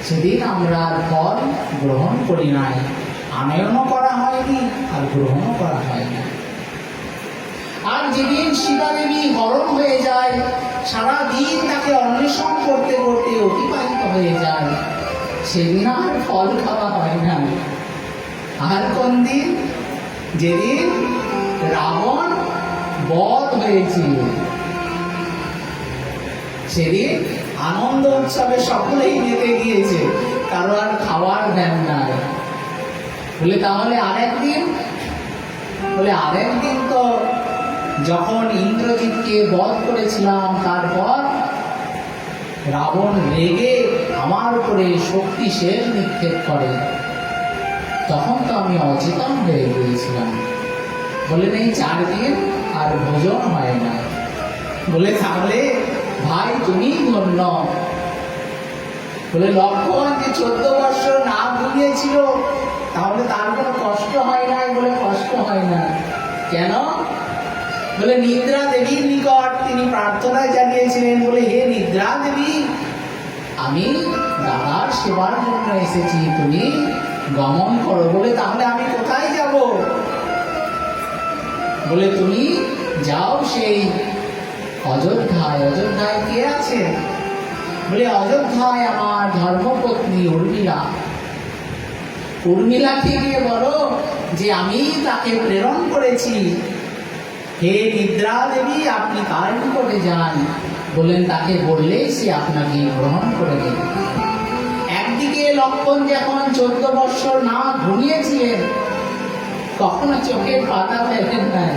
সেদিন আমরা ফল গ্রহণ করি নাই, আনয়নও করা হয়নি আর গ্রহণও করা হয়নি। আর যেদিন সীতা দেবী হরণ হয়ে যায়, সারা দিন তাকে অন্বেষণ করতে করতে অতিবাহিত হয়ে যায়, সেদিন আর ফল খাওয়া হয় না। আর কোন দিন? যেদিন রাবণ বধ হয়েছিল, সেদিন আনন্দ উৎসবে সকলেই মেতে গিয়েছে, কারো আর খাওয়ার ধ্যান নাই। বলে তাহলে আরেকদিন? বলে আরেকদিন তো যখন ইন্দ্রজিৎকে বধ করেছিলাম, তারপর রাবণ রেগে আমার উপরে শক্তি শেষ নিক্ষেপ করে, তখন তো আমি অচেতন হয়ে গিয়েছিলাম। বললেন এই 4 দিন আর ভোজন হয় না। বলে তাহলে ভাই তুমি ধন্য। বলে লক্ষণ যে 14 বছর না ঘুমিয়েছিল, তাহলে তার কোনো কষ্ট হয় নাই? বলে কষ্ট হয় না। কেন? বলে নিদ্রা দেবীর নিকট তিনি প্রার্থনায় জানিয়েছিলেন, বলে হে নিদ্রা দেবী, আমি দাদার সেবার জন্য এসেছি, তুমি গমন করো। বলে তাহলে আমি কোথায় যাব? বলে তুমি যাও সেই অযোধ্যায়। অযোধ্যায় কে আছে? বলে অযোধ্যায় আমার ধর্মপত্নী উর্মিলা। উর্মিলাকে গিয়ে বলো যে আমি তাকে প্রেরণ করেছি, হে নিদ্রা দেবী আপনি তার নিকটে যান। বললেন তাকে বললেই সে আপনাকে গ্রহণ করে নেবে। একদিকে লক্ষণ যখন 14 বছর না ঘুমিয়েছিলেন, কখনো চোখের পাতা ফেলেন নাই,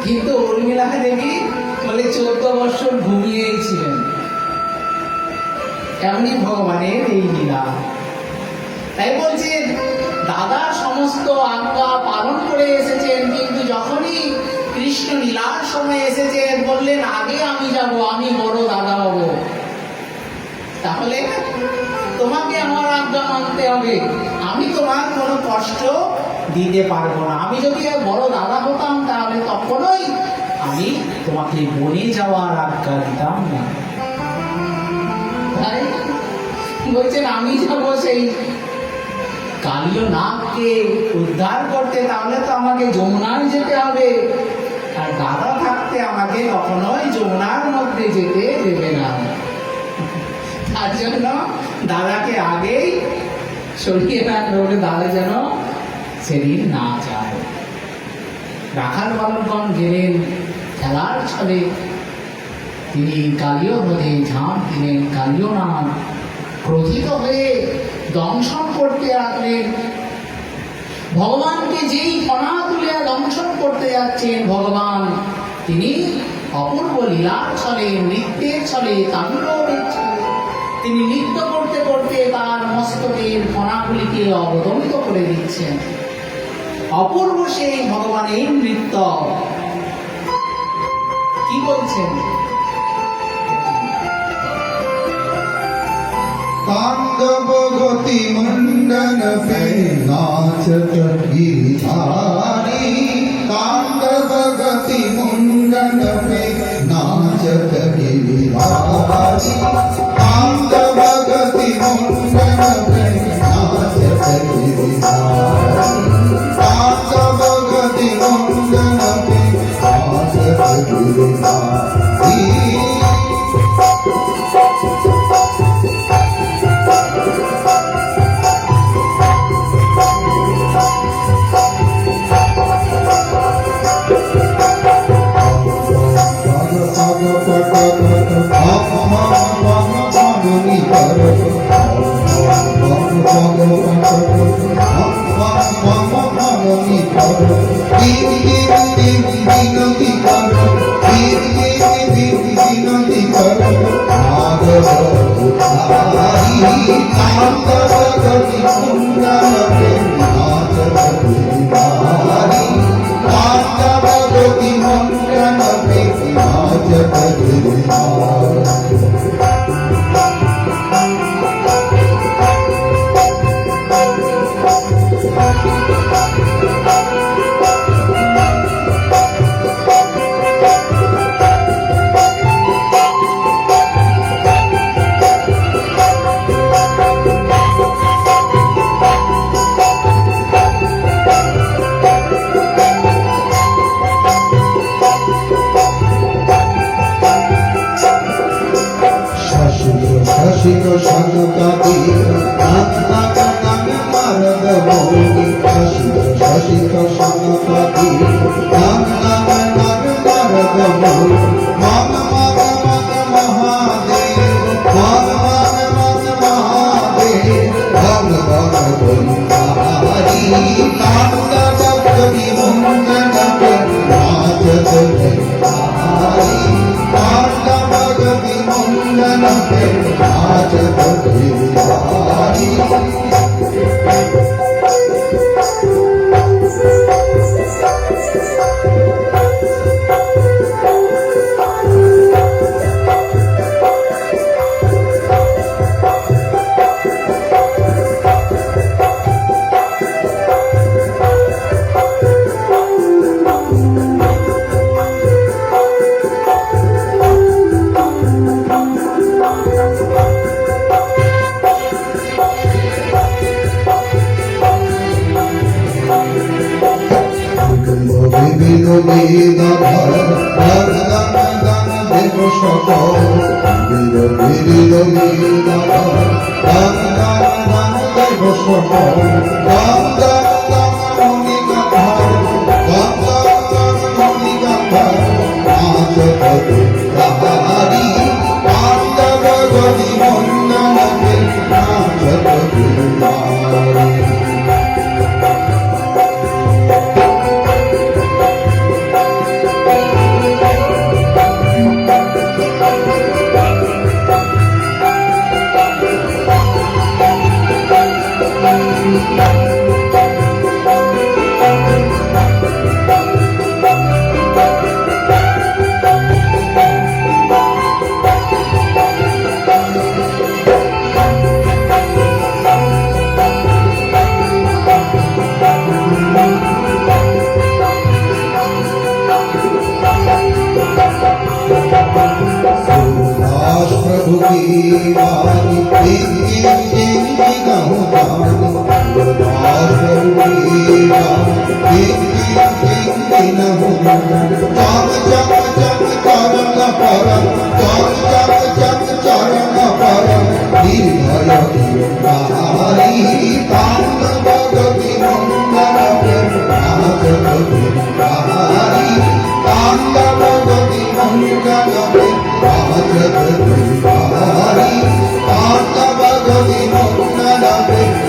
কিন্তু উর্মিলা দেবী বলে 14 বছর ঘুমিয়েই ছিলেন। এমনি ভগবানের এই লীলা। তাই বলছেন দাদা সমস্ত আজ্ঞা পালন করে এসেছেন, কিন্তু যখনই কৃষ্ণ লীলার সময় এসেছেন বললেন আগে আমি যাব, আমি বড় দাদা হব। তাহলে তোমাকে আমার আজ্ঞা মানতে হবে, আমি তোমার কোনো কষ্ট দিতে পারবো না। আমি যদি বড় দাদা হতাম তাহলে তখনই আমি তোমাকে বনে যাওয়ার আজ্ঞা দিতাম না। তাই বলছেন আমি যাবো সেই কালীয় নাগকে উদ্ধার করতে, তাহলে তো আমাকে যমুনায় যেতে হবে, আর দাদা থাকতে আমাকে কখনোই যমুনার মধ্যে যেতে দেবে না। তার জন্য দাদাকে আগেই সরিয়ে রাখবে, বলে দাদা যেন সেদিন না যায়। রাখাল বালকগণ গেলেন খেলার ছলে, তিনি কালীয় হ্রদে ঝাঁপ দিলেন। কালীয় নাগ ক্রোধিত হয়ে দংশন করতে লাগলেন। ভগবানকে যেই ফনা তুলিয়া দংশন করতে যাচ্ছেন ভগবান, তিনি অপূর্ব লীলার ছলে, নৃত্যের ছলে, তাণ্ডবের ছলে তিনি নৃত্য করতে করতে তার মস্তকের ফনাগুলিকে অবদমিত করে দিচ্ছেন। অপূর্ব সেই ভগবানের নৃত্য। কি বলছেন? तांडव गति मंडन पे नाचत गिरिधारी, तांडव गति मंडन पे नाचत गिरिधारी, तांडव गति मंडन पे नाचत गिरिधारी, तांडव गति मंडन पे नाचत गिरिधारी।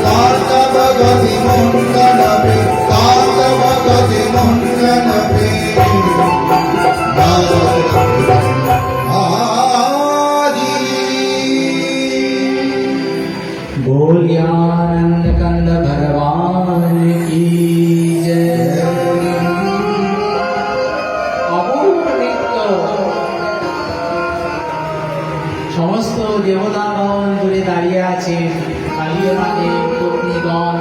Bhagavati Mundana कंद भगवान की जय। অপূর্ব নৃত্য। সমস্ত দেবতাগণ দূরে দাঁড়িয়ে আছেন, কালীয় নাগে পত্নীগণ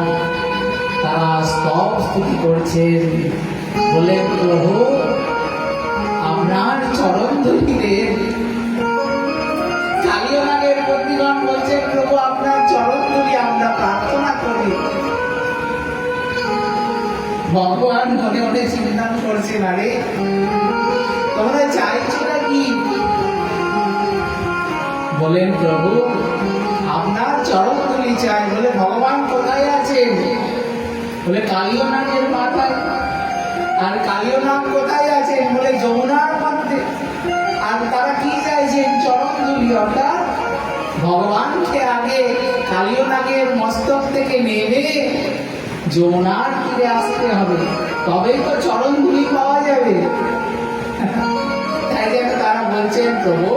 তারা স্তব স্তুতি করছেন, বলেন প্রভু আপনার চরণ ধরিতে। কালীয় নাগের পত্নীগণ বলছেন প্রভু আপনার চরণ ধরি আমরা প্রার্থনা করি। ভগবান মনে মনে চিন্তা করছেন আরে তোমরা চাইছোটা কি? বলেন প্রভু আপনার চরণ ধরি চাই। বলে ভগবান কোথায় আছেন? বলে কালীয় নাগের মাথায়। আর কালীয় নাগ কোথায় আছেন? বলে যমুনার মধ্যে। আর তারা কি চাইছেন? চরণ ধুলি। অর্থাৎ ভগবানকে আগে কালীয় নাগের মস্তক থেকে নেমে যমুনার তীরে আসতে হবে, তবেই তো চরণ ধুলি পাওয়া যাবে। তাই জন্য তারা বলছেন প্রভু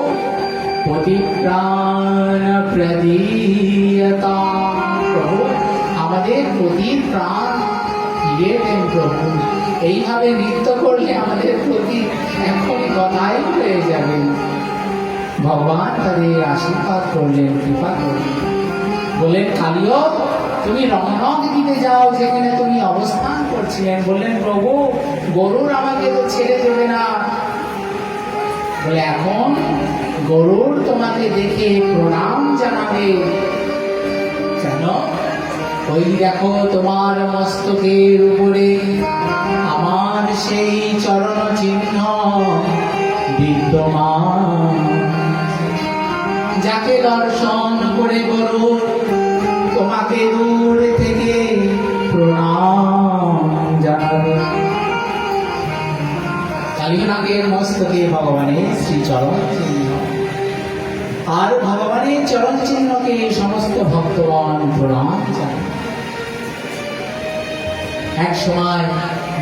পতিপ্রাণ প্রদীয়তা, প্রভু আমাদের প্রতি প্রাণ ফিরিয়ে দেন প্রভু। এইভাবে নৃত্য করলে আমাদের প্রতি এখনই কথাই হয়ে যাবে। ভগবান তাদের আশীর্বাদ করলেন, কৃপা করলেন। বললেন কালীয় তুমি রণনগ দিতে যাও যেখানে তুমি অবস্থান করছিলেন। বললেন প্রভু গরুর আমাকে তো ছেড়ে দেবে না। বলে এখন গরুর তোমাকে দেখে প্রণাম জানাবে। কেন? ওই দেখো তোমার মস্তকের উপরে আমার সেই চরণ চিহ্ন বিদ্যমান, যাকে দর্শন করে গরু তোমাকে দূর থেকে প্রণাম জানাবে। কালীনাগের মস্তকে ভগবানের শ্রী চরণ চিহ্ন, আর ভগবানের চরণ চিহ্নকে সমস্ত ভক্তগণ প্রণাম জানাবে। এক সময়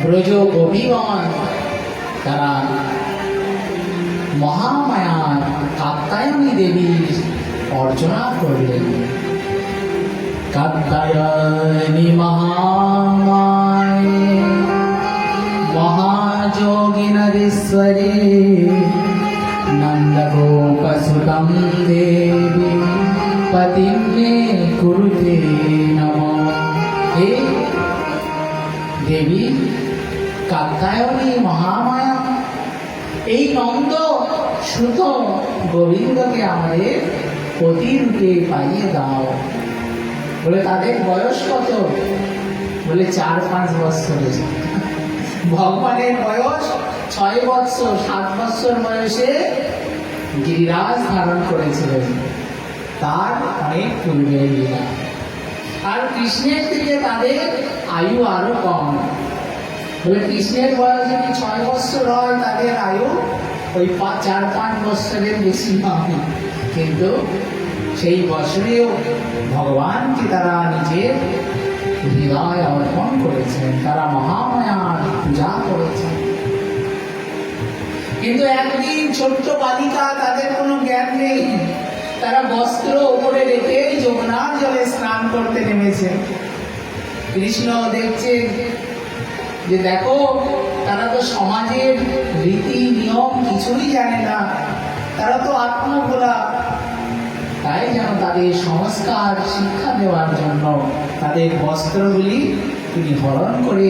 ব্রজ গোপীগণ তারা মহামায়ার কাত্যায়নী দেবীর অর্চনা করলেন। কাত্যায়নী মহামায়ে মহাযোগিনরেশ্বরে নন্দগোপসুতং দেবী পতিং মে কুরুতে নমঃ। হে দেবী কাত্যায়নী মহামায়া, এই নন্দ সুত গোবিন্দকে আমাদের পতিরূপে পাইয়ে দাও। বলে তাদের বয়স কত? বলে 4-5 বৎসরের। ভগবানের বয়স 6 বৎসর, 7 বৎসর বয়সে গিরিরাজ ধারণ করেছিলেন, তার অনেক পূর্বের লীলা। আর কৃষ্ণের থেকে তাদের আয়ু আরো কম। বলে কৃষ্ণের বয়স যদি 6 বৎসর হয় তাদের আয়ু ওই 4-5 বৎসরের বেশি নয়। কিন্তু সেই বছরেও ভগবানকে তারা নিজের হৃদয় অর্পণ করেছেন, তারা মহামায়ার পূজা করেছেন। কিন্তু একদিন ছোট্ট বালিকা, তাদের কোনো জ্ঞান নেই, তারা বস্ত্র উপরে রেখে যমুনার জলে স্নান করতে নেমেছে। কৃষ্ণ দেখছে যে দেখো তারা তো সমাজের রীতি নিয়ম কিছুই জানে না, তারা তো আত্মভোলা। তাই যেন তাদের সংস্কার শিক্ষা দেওয়ার জন্য তাদের বস্ত্রগুলি তিনি হরণ করে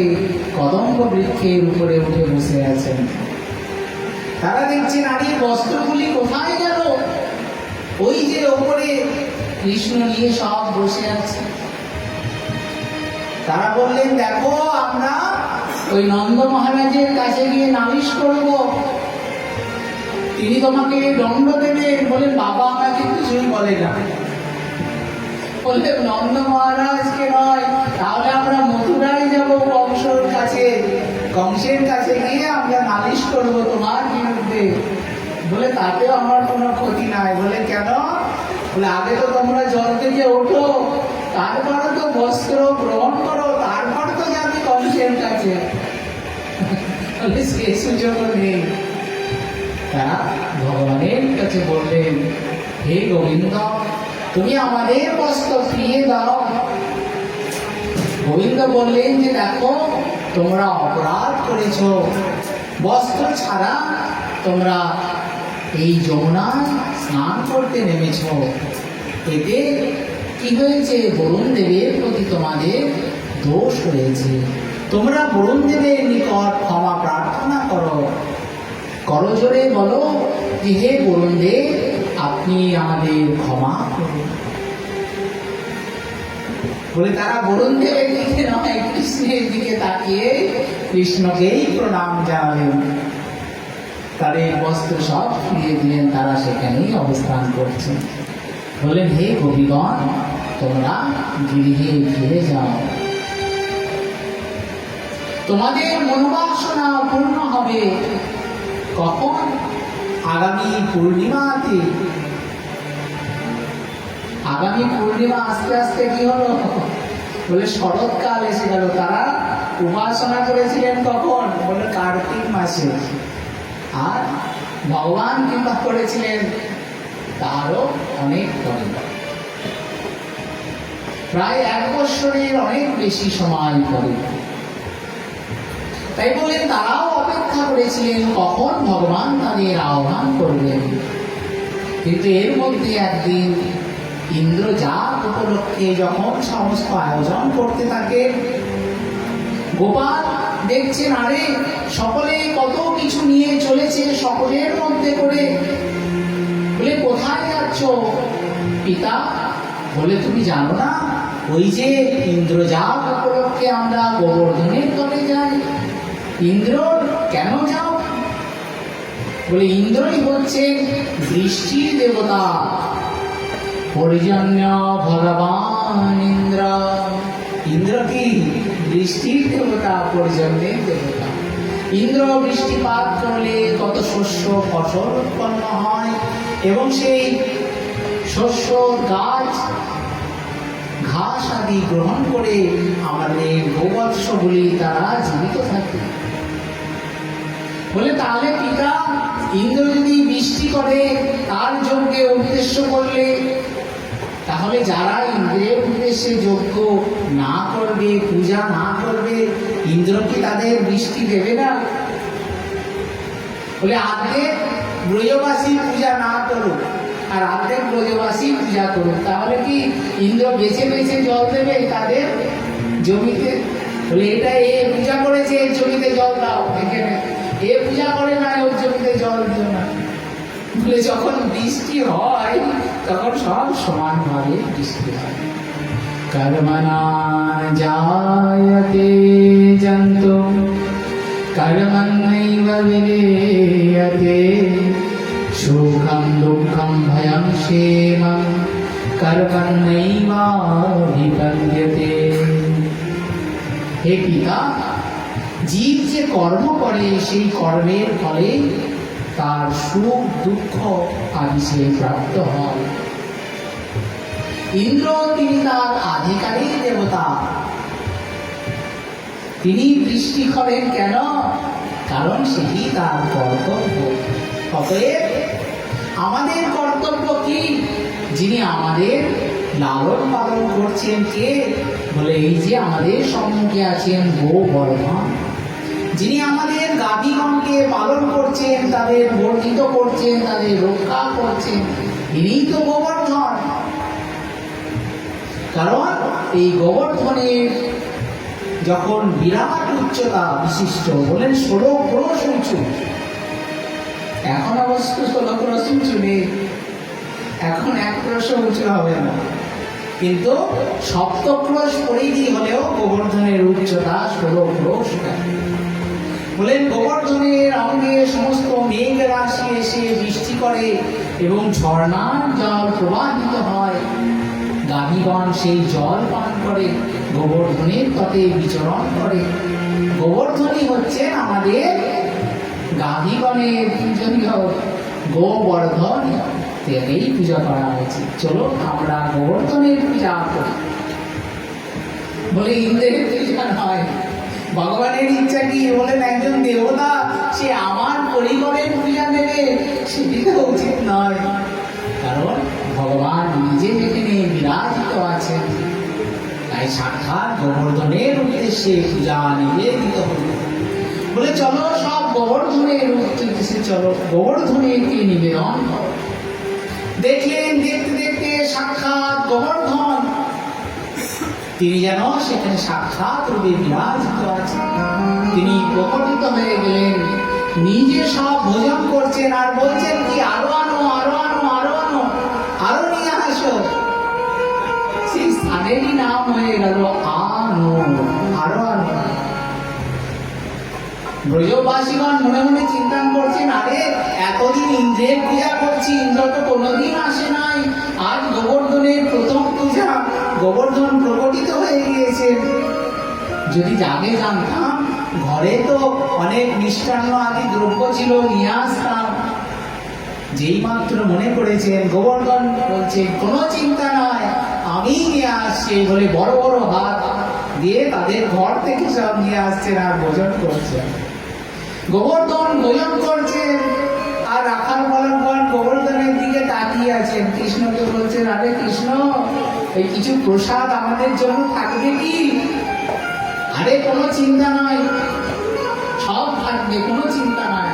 কদম্ব বৃক্ষের উপরে উঠে বসে আছেন। তারা দেখছে নারীর বস্ত্রগুলি কোথায় গেল? ওই যে ওপরে কৃষ্ণ নিয়ে সব বসে আছে। তারা বললেন দেখো আমরা ওই নন্দ মহারাজের কাছে গিয়ে নালিশ করব, তিনি তোমাকে দণ্ড দেবেন। বলে বাবা আমাকে কিছুই বলে না। বললে নন্দ মহারাজকে নয়, তাহলে আমরা মথুরায় যাব কংসের কাছে, কংসের কাছে গিয়ে আমরা নালিশ করব তোমার বিরুদ্ধে। বলে তাতেও আমার কোনো ক্ষতি নাই। বলে কেন? বলে আগে তো তোমরা জল থেকে ওঠো, তারপরে তো বস্ত্র গ্রহণ করো, তারপর তো যাবে কংসের কাছে। বলে সে সুযোগ নেই। তারা ভগবানের কাছে বললেন হে গোবিন্দ তুমি আমাদের বস্ত্র ফিরিয়ে দাও। গোবিন্দ বললেন যে দেখো তোমরা অপরাধ করেছ, বস্ত্র ছাড়া তোমরা এই যমুনায় স্নান করতে নেমেছ, এতে কি হয়েছে? বরুণ দেবের প্রতি তোমাদের দোষ হয়েছে। তোমরা বরুণ দেবের নিকট ক্ষমা প্রার্থনা করো, করজোরে বলো যে হে বরুণ দেব, আপনি আমাদের ক্ষমা করুন। বলে তারা বরুণ দেবের দিকে নয়, কৃষ্ণের দিকে তাকিয়ে কৃষ্ণকেই প্রণাম জানালেন। তাদের বস্ত্র সব ফিরিয়ে দিলেন, তারা সেখানেই অবস্থান করছেন। বললেন হে গোপীগণ, তোমরা গৃহে ফিরে যাও, তোমাদের মনোবাসনা পূর্ণ হবে। কখন? আগামী পূর্ণিমাতে। আগামী পূর্ণিমা আস্তে আস্তে কি হলো? বলে শরৎকাল এসে গেল। তারা উপাসনা করেছিলেন কখন? বলে কার্তিক মাসে। আর ভগবান কৃপা করেছিলেন তারও অনেক পরে, প্রায় 1 বৎসরের অনেক বেশি সময় পরে। তাই বলে তারাও অপেক্ষা করেছিলেন কখন ভগবান তাদের আহ্বান করবেন। কিন্তু এর মধ্যে একদিন ইন্দ্রজাত উপলক্ষে যখন সমস্ত আয়োজন করতে থাকে, গোপাল দেখছেন আরে সকলে কত কিছু নিয়ে চলেছে সকলের মধ্যে করে। বলে কোথায় যাচ্ছ পিতা? বলে তুমি জানো না, ওই যে ইন্দ্রজাত উপলক্ষে আমরা গোবর্ধনের তলে যাই। ইন্দ্র কেন যাও? বলে ইন্দ্রই হচ্ছেন বৃষ্টির দেবতা, পর্জন্য ভগবান ইন্দ্র। ইন্দ্র কি? বৃষ্টির দেবতা, পর্জন্যের দেবতা। ইন্দ্র বৃষ্টিপাত করলে কত শস্য ফসল উৎপন্ন হয় এবং সেই শস্য গাছ ঘাস আদি গ্রহণ করে আমাদের গোবৎসগুলি তারা জীবিত থাকে। বলে তাহলে পিতা, ইন্দ্র যদি বৃষ্টি করে তার যজ্ঞে উদ্দেশ্য করলে, তাহলে যারা ইন্দ্রের উদ্দেশ্যে যজ্ঞ না করবে, পূজা না করবে, ইন্দ্র কি তাদের বৃষ্টি দেবে না? বলে অর্ধেক ব্রজবাসী পূজা না করুক আর অর্ধেক ব্রজবাসী পূজা করুক, তাহলে কি ইন্দ্র বেছে বেছে জল দেবে তাদের জমিতে? বলে এটা এ পূজা করেছে এর জমিতে জল দাও, এখানে এ পূজা করে না ওর জমিতে জল দিও না। বলে যখন বৃষ্টি হয় তখন সব সমানভাবে বৃষ্টি হয়। কর্মণা জায়তে জন্তু কর্মণ্যৈব বিলীয়তে, সুখং দুঃখং ভয়ং ক্ষেমং কর্মণ্যৈবাভিপদ্যতে। হে পিতা, জীব যে কর্ম করে সেই কর্মের ফলে তার সুখ দুঃখ আদি সে প্রাপ্ত হয়। ইন্দ্র তিনি তার আধিকারিক দেবতা, তিনি বৃষ্টি করেন কেন? কারণ সেটি তার কর্তব্য। অতএব আমাদের কর্তব্য কি? যিনি আমাদের লালন পালন করছেন কে? বলে এই যে আমাদের সম্মুখে আছেন গোবর্ধন, যিনি আমাদের গাভীগণকে পালন করছেন, তাদের বর্ধিত করছেন, তাদের রক্ষা করছেন, ইনিই তো গোবর্ধন। কারণ এই গোবর্ধনের যখন বিরাট উচ্চতা বিশিষ্ট, বলেন 16 ক্রোশ উঁচু। এখন অবশ্য 16 ক্রোশ উঁচু নেই, এখন 1 ক্রোশ উঁচু হবে না, কিন্তু 7 ক্রোশ পরিধি হলেও গোবর্ধনের উচ্চতা 16 ক্রোশ। বলেন গোবর্ধনের অঙ্গে সমস্ত মেঘ রাশি এসে বৃষ্টি করে এবং ঝর্ণার জল প্রবাহিত হয়, গাভীগণ সেই জল পান করে, গোবর্ধনের তটে বিচরণ করে। গোবর্ধনই হচ্ছেন আমাদের গাভীগণের পূজনীয় গোবর্ধন, তাকেই পূজা করা হয়েছে। চলো আমরা গোবর্ধনের পূজা করি। বলে ইন্দ্রের পূজা নয়, ভগবানের ইচ্ছা কি? বলেন একজন দেবতা সে আমার পরিবারের পূজা নেবে, সেটা উচিত নয়। কারণ ভগবান নিজে যেখানে বিরাজিত আছেন, তাই সাক্ষাৎ গোবর্ধনের উদ্দেশ্যে পূজা নিবেদিত হল। বলে চলো সব গোবর্ধনের উদ্দেশ্যে চলো, গোবর্ধনেরকে নিবেদন করো। দেখলেন দেখতে দেখতে সাক্ষাৎ গোবর্ধন তিনি যেন সেখানে সাক্ষাৎ রূপে বিরাজিত আছেন। তিনি প্রকটিত হয়ে গেলেন, নিজে সব ভোজন করছেন আর বলছেন কি আরো আনো, আরো আনো, আরো আনো, আরো নিয়ে আসো। সেই স্থানেরই নাম হয়ে গেল আনো, আরো আনো। ব্রজবাসীগণ মনে মনে চিন্তা করছেন, আরে এতদিন ইন্দ্রের পূজা করছি, ইন্দ্র তো কোনোদিন আসে নাই, আজ গোবর্ধনের প্রথম পূজা, গোবর্ধন প্রকটিত হয়ে গিয়েছেন। যদি আগে জানতাম, ঘরে তো অনেক মিষ্টান্ন আদি দ্রব্য ছিল, নিয়ে আসতাম। যেই মাত্র মনে করেছেন, গোবর্ধন বলছে কোনো চিন্তা নয়, আমি নিয়ে আসছি বলে বড় বড় হাত দিয়ে তাদের ঘর থেকে সব নিয়ে আসছেন আর ভোজন করছেন। গোবর্ধন ভোজন করছেন আর রাখাল বালকগণ গোবর্ধনের দিকে তাকিয়ে আছেন। কৃষ্ণকে বলছেন, আরে কৃষ্ণ, এই কিছু প্রসাদ আমাদের জন্য থাকবে কি? আরে কোনো চিন্তা নয়, সব থাকবে, কোনো চিন্তা নাই।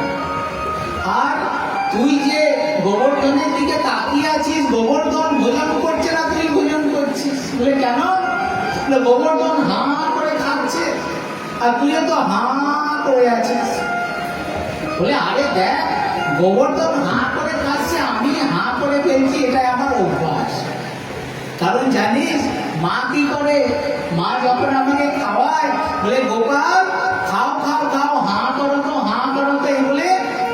আর তুই যে গোবর্ধনের দিকে তাকিয়ে আছিস, গোবর্ধন ভোজন করছে না, তুই ভোজন করছিস। বলে কেন? গোবর্ধন হা করে খাচ্ছে আর তুইও তো হা করে আছিস। বলে আরে দেখ, গোবর্ধন হা করে খাচ্ছে, আমি হা করে ফেলছি, এটাই আমার অভ্যাস। কারণ জানিস মা কি করে? মা যখন আমাকে খাওয়ায়, বলে গোপাল খাও খাও খাও, হা করো তো, হা করো তো, এই বলে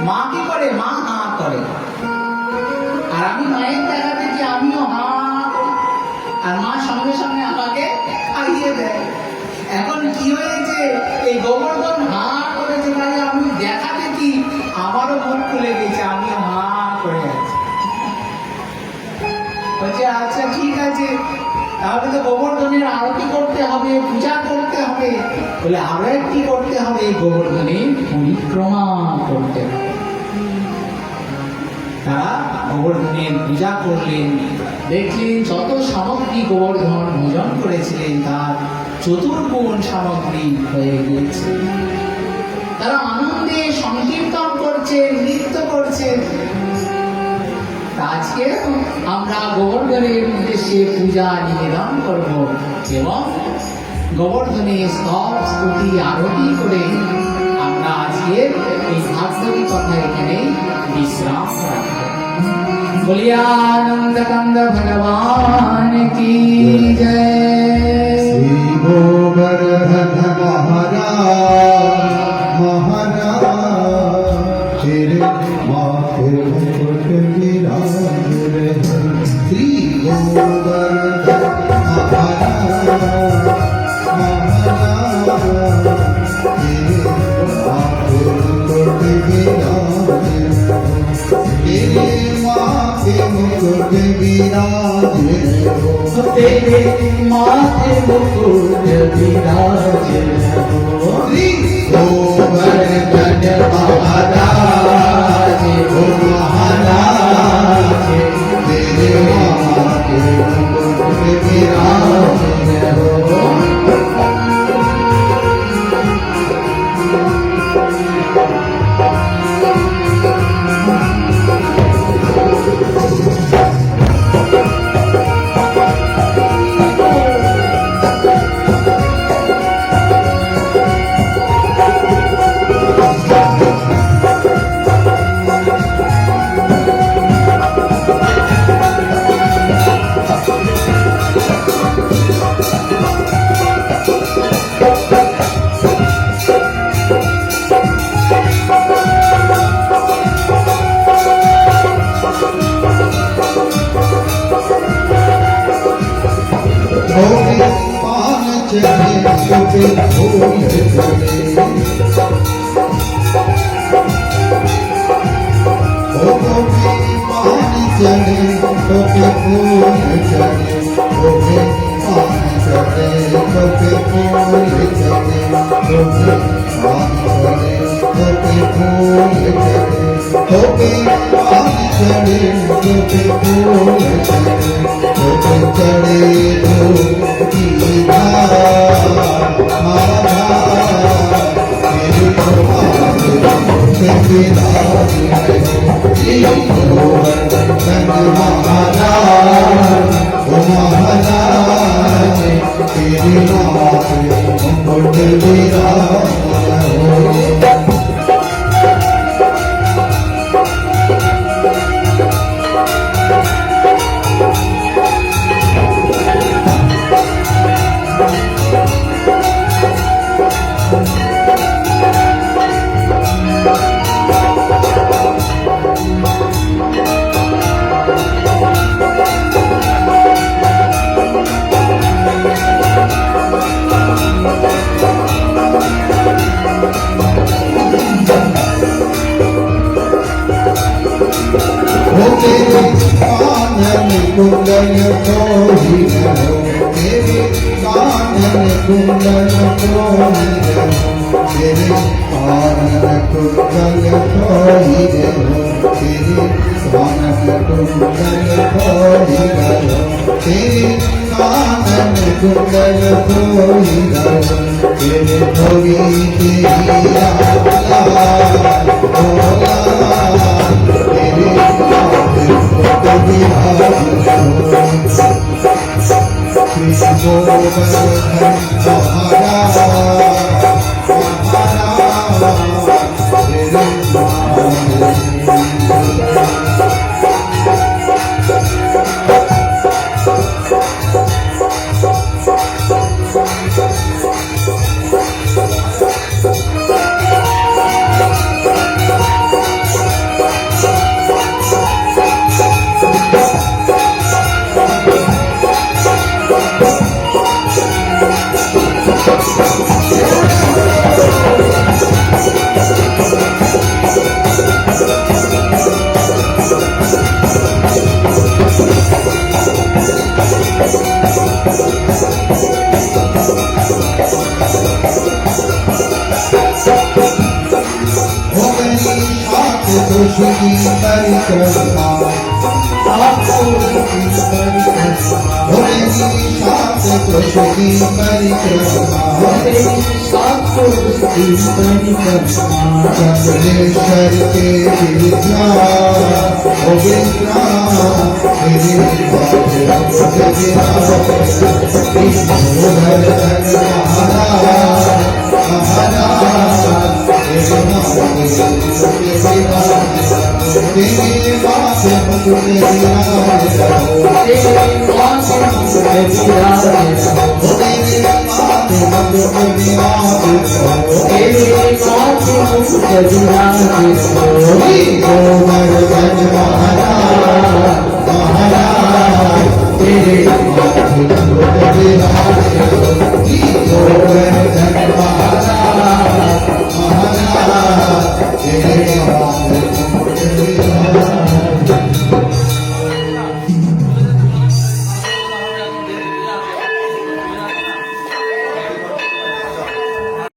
মা কি করে? মা হা করে। আর আমি মায়ের দেখা দেখি আমিও হা করি, আর মা সঙ্গে সঙ্গে আমাকে খাইয়ে দেয়। এখন কি হয়েছে, এই গোবর্ধন হা করেছে, তাই আমি দেখা দেখি আমারও মুখ খুলে গেছে, আমিও হা করে আছি। বলছে আচ্ছা ঠিক আছে, তাহলে তো গোবর্ধনের আরতি করতে হবে, পূজা করতে হবে। বলে আরো একটি করতে হবে, গোবর্ধনের পরিক্রমা করতে হবে। তারা গোবর্ধনের পূজা করলেন, দেখলেন যত সামগ্রী গোবর্ধন ভোজন করেছিলেন তার চতুর্গুণ সামগ্রী হয়ে গিয়েছে। তারা আনন্দে সংকীর্তন করছেন, নৃত্য করছেন। আজকে আমরা গোবর্ধনের উদ্দেশ্যে পূজা নিবেদন করব এবং গোবর্ধনের স্তব স্তুতি আরতি করে আমরা আজকের এই ভাগবতী কথা এখানে বিশ্রাম রাখব। বলিয়া আনন্দ কান্দ ভগবান কি জয়। শ্রী গোবর্ধন মহারাজ মহারাজ तेरे माथे मुकुट विराज रहे। श्री गोवर्धन महाराज महाराज तेरे माथे मुकुट विराज रहे। तेरे माथे मुकुट विराज रहे। तेरे माथे मुकुट विराज रहो। श्री गोवर्धन महाराज ओ महाराज तेरे माथे मुकुट विराज रहो। Okay. चढ़े तो फूल चढ़े तो की धार मेरी महाराज तेरी मात मुकुट विराज तेरे कानन कुंडल कोई रहो तेरे कानन कुंडल कोई रहो तेरे कानन कुंडल कोई रहो तेरे कानन कुंडल कोई रहो तेरे कानन कुंडल कोई रहो तेरे भोगी तेरी खुशी परिक्रमा खुशी परिक्रमा चंद्रेश्वर के विद्या